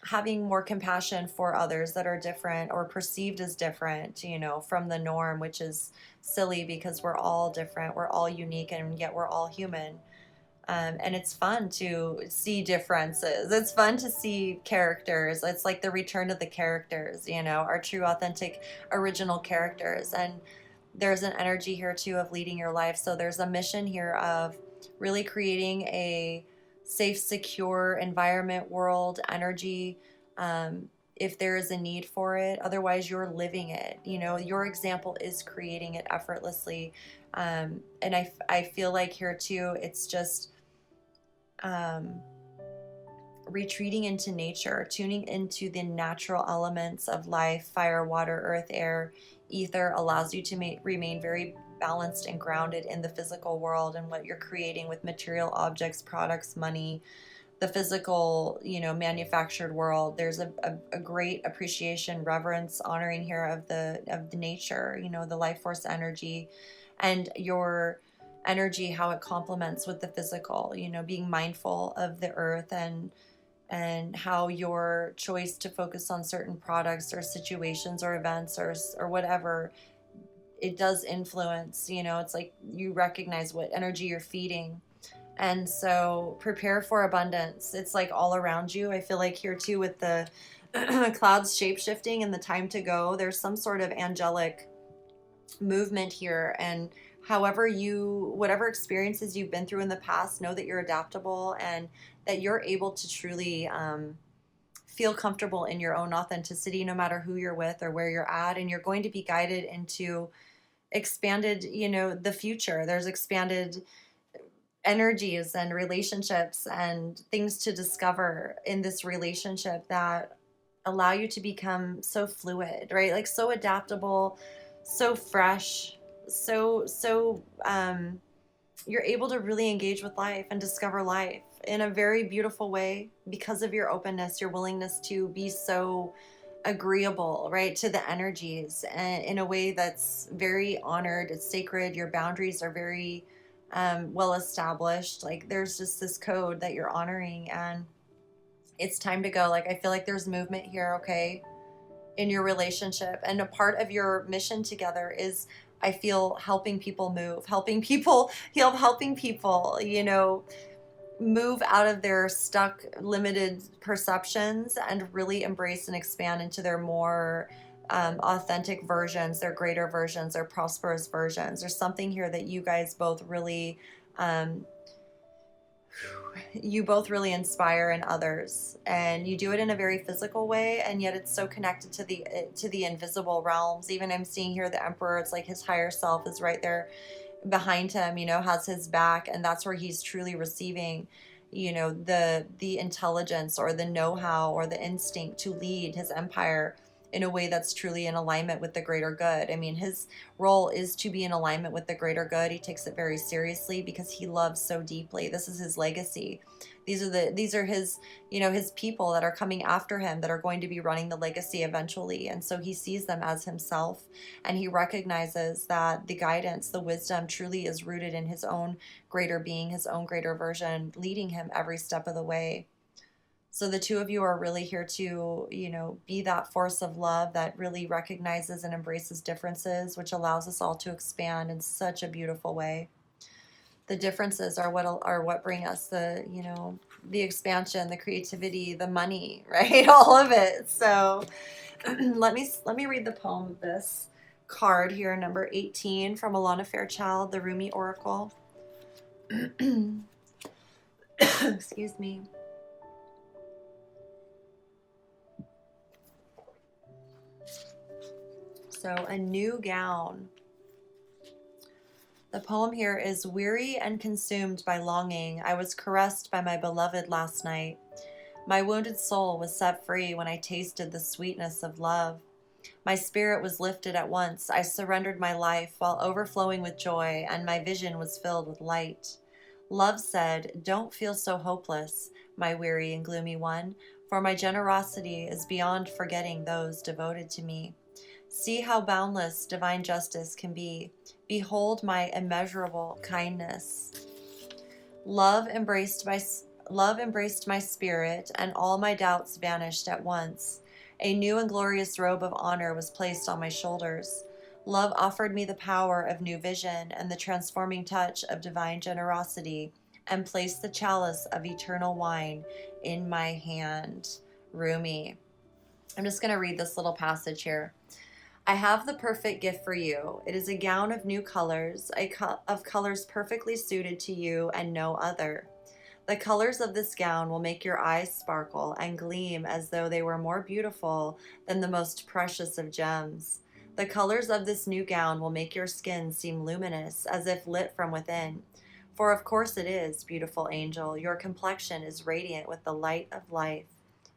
having more compassion for others that are different or perceived as different, from the norm, which is silly because we're all different, we're all unique, and yet we're all human. And it's fun to see differences. It's fun to see characters. It's like the return of the characters, our true, authentic, original characters. And there's an energy here too of leading your life. So there's a mission here of really creating a safe, secure environment, world, energy, if there is a need for it. Otherwise, you're living it. Your example is creating it effortlessly. And I feel like here too, it's just retreating into nature, tuning into the natural elements of life. Fire, water, earth, air, ether allows you to remain very balanced and grounded in the physical world and what you're creating with material objects, products, money, the physical, manufactured world. There's a great appreciation, reverence, honoring here of the nature, the life force energy, and your energy, how it complements with the physical, being mindful of the earth, and how your choice to focus on certain products or situations or events or whatever, it does influence, it's like you recognize what energy you're feeding. And so prepare for abundance. It's like all around you. I feel like here too, with the clouds shape-shifting and the time to go, there's some sort of angelic movement here. And whatever experiences you've been through in the past, know that you're adaptable, and that you're able to truly feel comfortable in your own authenticity, no matter who you're with or where you're at. And you're going to be guided into expanded, the future. There's expanded energies and relationships and things to discover in this relationship that allow you to become so fluid, right? Like so adaptable, so fresh, so you're able to really engage with life and discover life in a very beautiful way because of your openness, your willingness to be so agreeable, right, to the energies, and in a way that's very honored. It's sacred. Your boundaries are very well established. Like there's just this code that you're honoring, and it's time to go. Like I feel like there's movement here, okay, in your relationship, and a part of your mission together is, I feel, helping people move, helping people heal, helping people, move out of their stuck, limited perceptions and really embrace and expand into their more authentic versions, their greater versions, their prosperous versions. There's something here that you guys both really, inspire in others, and you do it in a very physical way, and yet it's so connected to the invisible realms. Even I'm seeing here the Emperor. It's like his higher self is right there behind him, has his back, and that's where he's truly receiving, the intelligence or the know-how or the instinct to lead his empire in a way that's truly in alignment with the greater good. I mean, his role is to be in alignment with the greater good. He takes it very seriously because he loves so deeply. This is his legacy. These are his, his people that are coming after him, that are going to be running the legacy eventually. And so he sees them as himself, and he recognizes that the guidance, the wisdom truly is rooted in his own greater being, his own greater version, leading him every step of the way. So the two of you are really here to, be that force of love that really recognizes and embraces differences, which allows us all to expand in such a beautiful way. The differences are what bring us the expansion, the creativity, the money, right? All of it. So let me read the poem of this card here, number 18 from Alana Fairchild, the Rumi Oracle. Excuse me. So, a new gown. The poem here is: weary and consumed by longing, I was caressed by my beloved last night. My wounded soul was set free when I tasted the sweetness of love. My spirit was lifted at once. I surrendered my life while overflowing with joy, and my vision was filled with light. Love said, "Don't feel so hopeless, my weary and gloomy one, for my generosity is beyond forgetting those devoted to me. See how boundless divine justice can be. Behold my immeasurable kindness." Love embraced my spirit, and all my doubts vanished at once. A new and glorious robe of honor was placed on my shoulders. Love offered me the power of new vision and the transforming touch of divine generosity, and placed the chalice of eternal wine in my hand. Rumi. I'm just going to read this little passage here. I have the perfect gift for you. It is a gown of new colors, of colors perfectly suited to you and no other. The colors of this gown will make your eyes sparkle and gleam as though they were more beautiful than the most precious of gems. The colors of this new gown will make your skin seem luminous, as if lit from within. For of course it is, beautiful angel, your complexion is radiant with the light of life.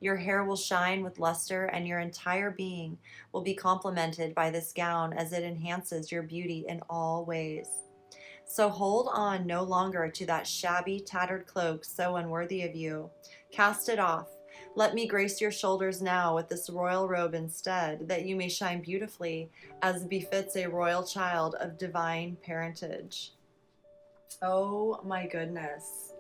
Your hair will shine with luster, and your entire being will be complemented by this gown as it enhances your beauty in all ways. So hold on no longer to that shabby, tattered cloak so unworthy of you. Cast it off. Let me grace your shoulders now with this royal robe instead, that you may shine beautifully as befits a royal child of divine parentage. Oh my goodness.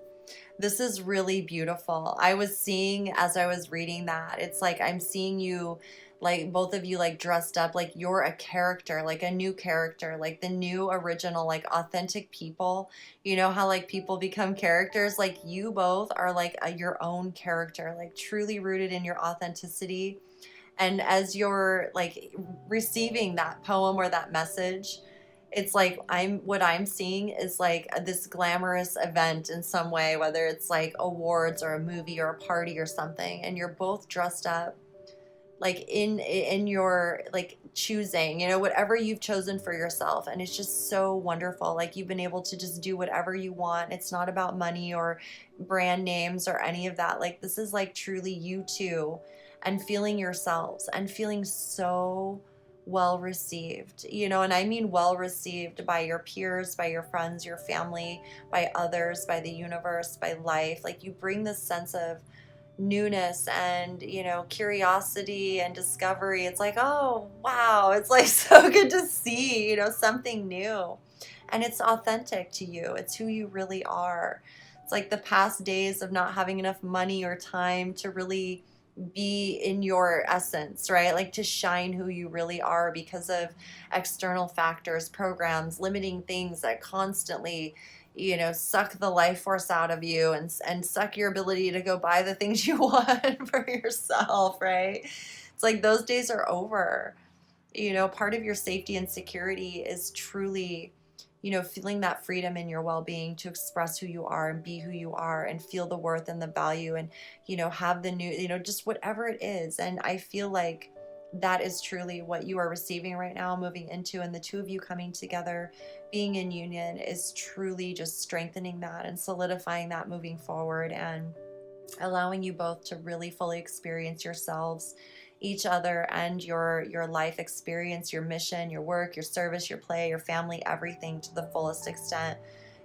This is really beautiful. I was seeing, as I was reading that, it's like I'm seeing you, like both of you, like dressed up like you're a character, like a new character, like the new original, like authentic people. You know how like people become characters? Like you both are like your own character, like truly rooted in your authenticity. And as you're like receiving that poem or that message, it's like what I'm seeing is like this glamorous event in some way, whether it's like awards or a movie or a party or something, and you're both dressed up like in your like choosing, whatever you've chosen for yourself, and it's just so wonderful. Like you've been able to just do whatever you want. It's not about money or brand names or any of that. Like this is like truly you two, and feeling yourselves and feeling so well received, and I mean well received by your peers, by your friends, your family, by others, by the universe, by life. Like you bring this sense of newness and curiosity and discovery. It's like, oh wow, it's like so good to see something new, and it's authentic to you. It's who you really are. It's like the past days of not having enough money or time to really be in your essence, right? Like to shine who you really are because of external factors, programs, limiting things that constantly suck the life force out of you, and suck your ability to go buy the things you want for yourself, right? It's like those days are over. Part of your safety and security is truly feeling that freedom in your well-being to express who you are and be who you are and feel the worth and the value, and have the new, just whatever it is. And I feel like that is truly what you are receiving right now, moving into, and the two of you coming together, being in union, is truly just strengthening that and solidifying that moving forward, and allowing you both to really fully experience yourselves each other and your life experience, your mission, your work, your service, your play, your family, everything to the fullest extent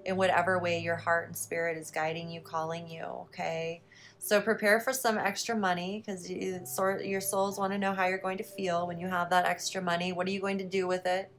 in whatever way your heart and spirit is guiding you, calling you, okay? So prepare for some extra money, because your souls want to know how you're going to feel when you have that extra money. What are you going to do with it?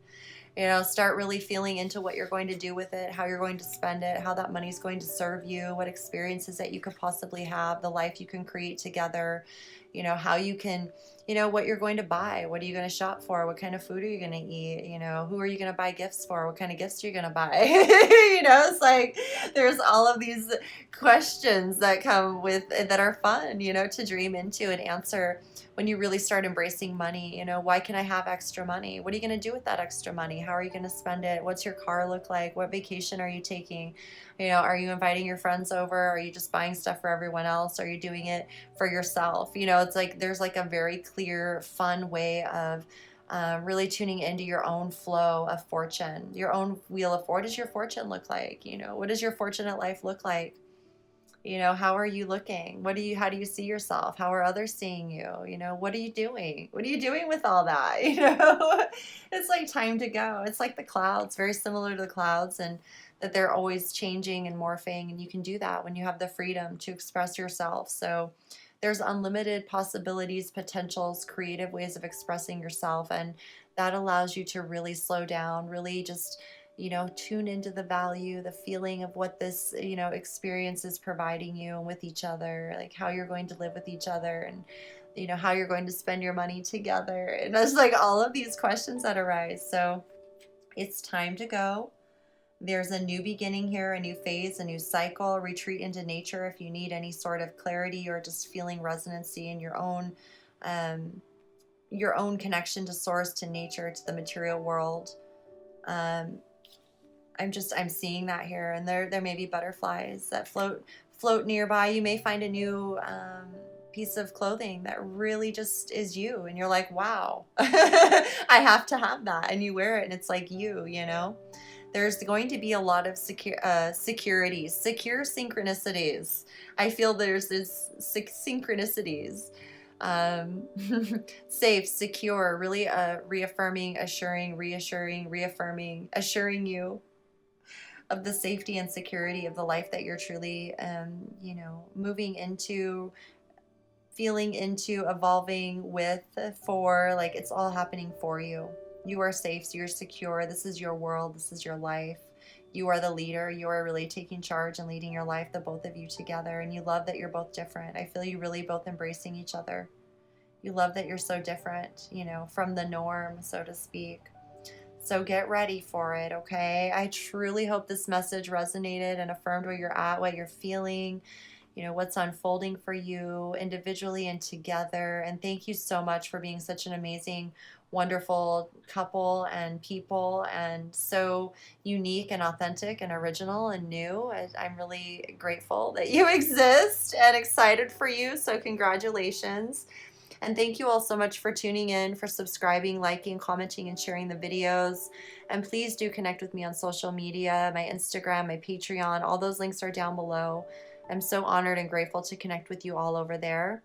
You know, start really feeling into what you're going to do with it, how you're going to spend it, how that money is going to serve you, what experiences that you could possibly have, the life you can create together, you know, how you can, you know, what you're going to buy, what are you going to shop for, what kind of food are you going to eat, you know, who are you going to buy gifts for, what kind of gifts are you going to buy? You know, it's like there's all of these questions that come with that are fun, you know, to dream into and answer when you really start embracing money. You know, why can I have extra money? What are you going to do with that extra money? How are you going to spend it? What's your car look like? What vacation are you taking? You know, are you inviting your friends over? Are you just buying stuff for everyone else? Are you doing it for yourself? You know, it's like there's like a very clear, fun way of really tuning into your own flow of fortune, your own wheel of, what does your fortune look like? You know, what does your fortunate life look like? You know, how are you looking? How do you see yourself? How are others seeing you? You know, what are you doing? What are you doing with all that? You know, it's like time to go. It's like the clouds, very similar to the clouds, and that they're always changing and morphing. And you can do that when you have the freedom to express yourself. So there's unlimited possibilities, potentials, creative ways of expressing yourself. And that allows you to really slow down, really just, you know, tune into the value, the feeling of what this, you know, experience is providing you and with each other, like how you're going to live with each other, and, you know, how you're going to spend your money together. And there's like all of these questions that arise. So it's time to go. There's a new beginning here, a new phase, a new cycle. Retreat into nature if you need any sort of clarity or just feeling resonancy in your own connection to source, to nature, to the material world. I'm seeing that here, and there may be butterflies that float nearby. You may find a new piece of clothing that really just is you, and you're like, wow, I have to have that, and you wear it, and it's like you know. There's going to be a lot of secure synchronicities. I feel there's this synchronicities. Safe, secure, really reaffirming, assuring, reassuring, reaffirming, assuring you of the safety and security of the life that you're truly, you know, moving into, feeling into, evolving with, for, like it's all happening for you. You are safe, so you're secure. This is your world. This is your life. You are the leader. You are really taking charge and leading your life, the both of you together. And you love that you're both different. I feel you really both embracing each other. You love that you're so different, you know, from the norm, so to speak. So get ready for it, okay? I truly hope this message resonated and affirmed where you're at, what you're feeling, you know, what's unfolding for you individually and together. And thank you so much for being such an amazing, wonderful couple and people, and so unique and authentic and original and new. I'm really grateful that you exist and excited for you. So congratulations. And thank you all so much for tuning in, for subscribing, liking, commenting, and sharing the videos. And please do connect with me on social media, my Instagram, my Patreon. All those links are down below. I'm so honored and grateful to connect with you all over there.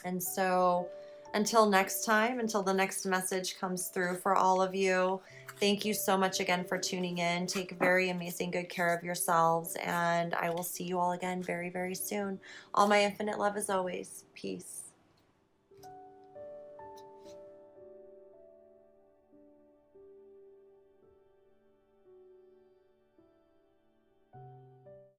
And so until next time, until the next message comes through for all of you, thank you so much again for tuning in. Take very amazing good care of yourselves, and I will see you all again very, very soon. All my infinite love as always. Peace.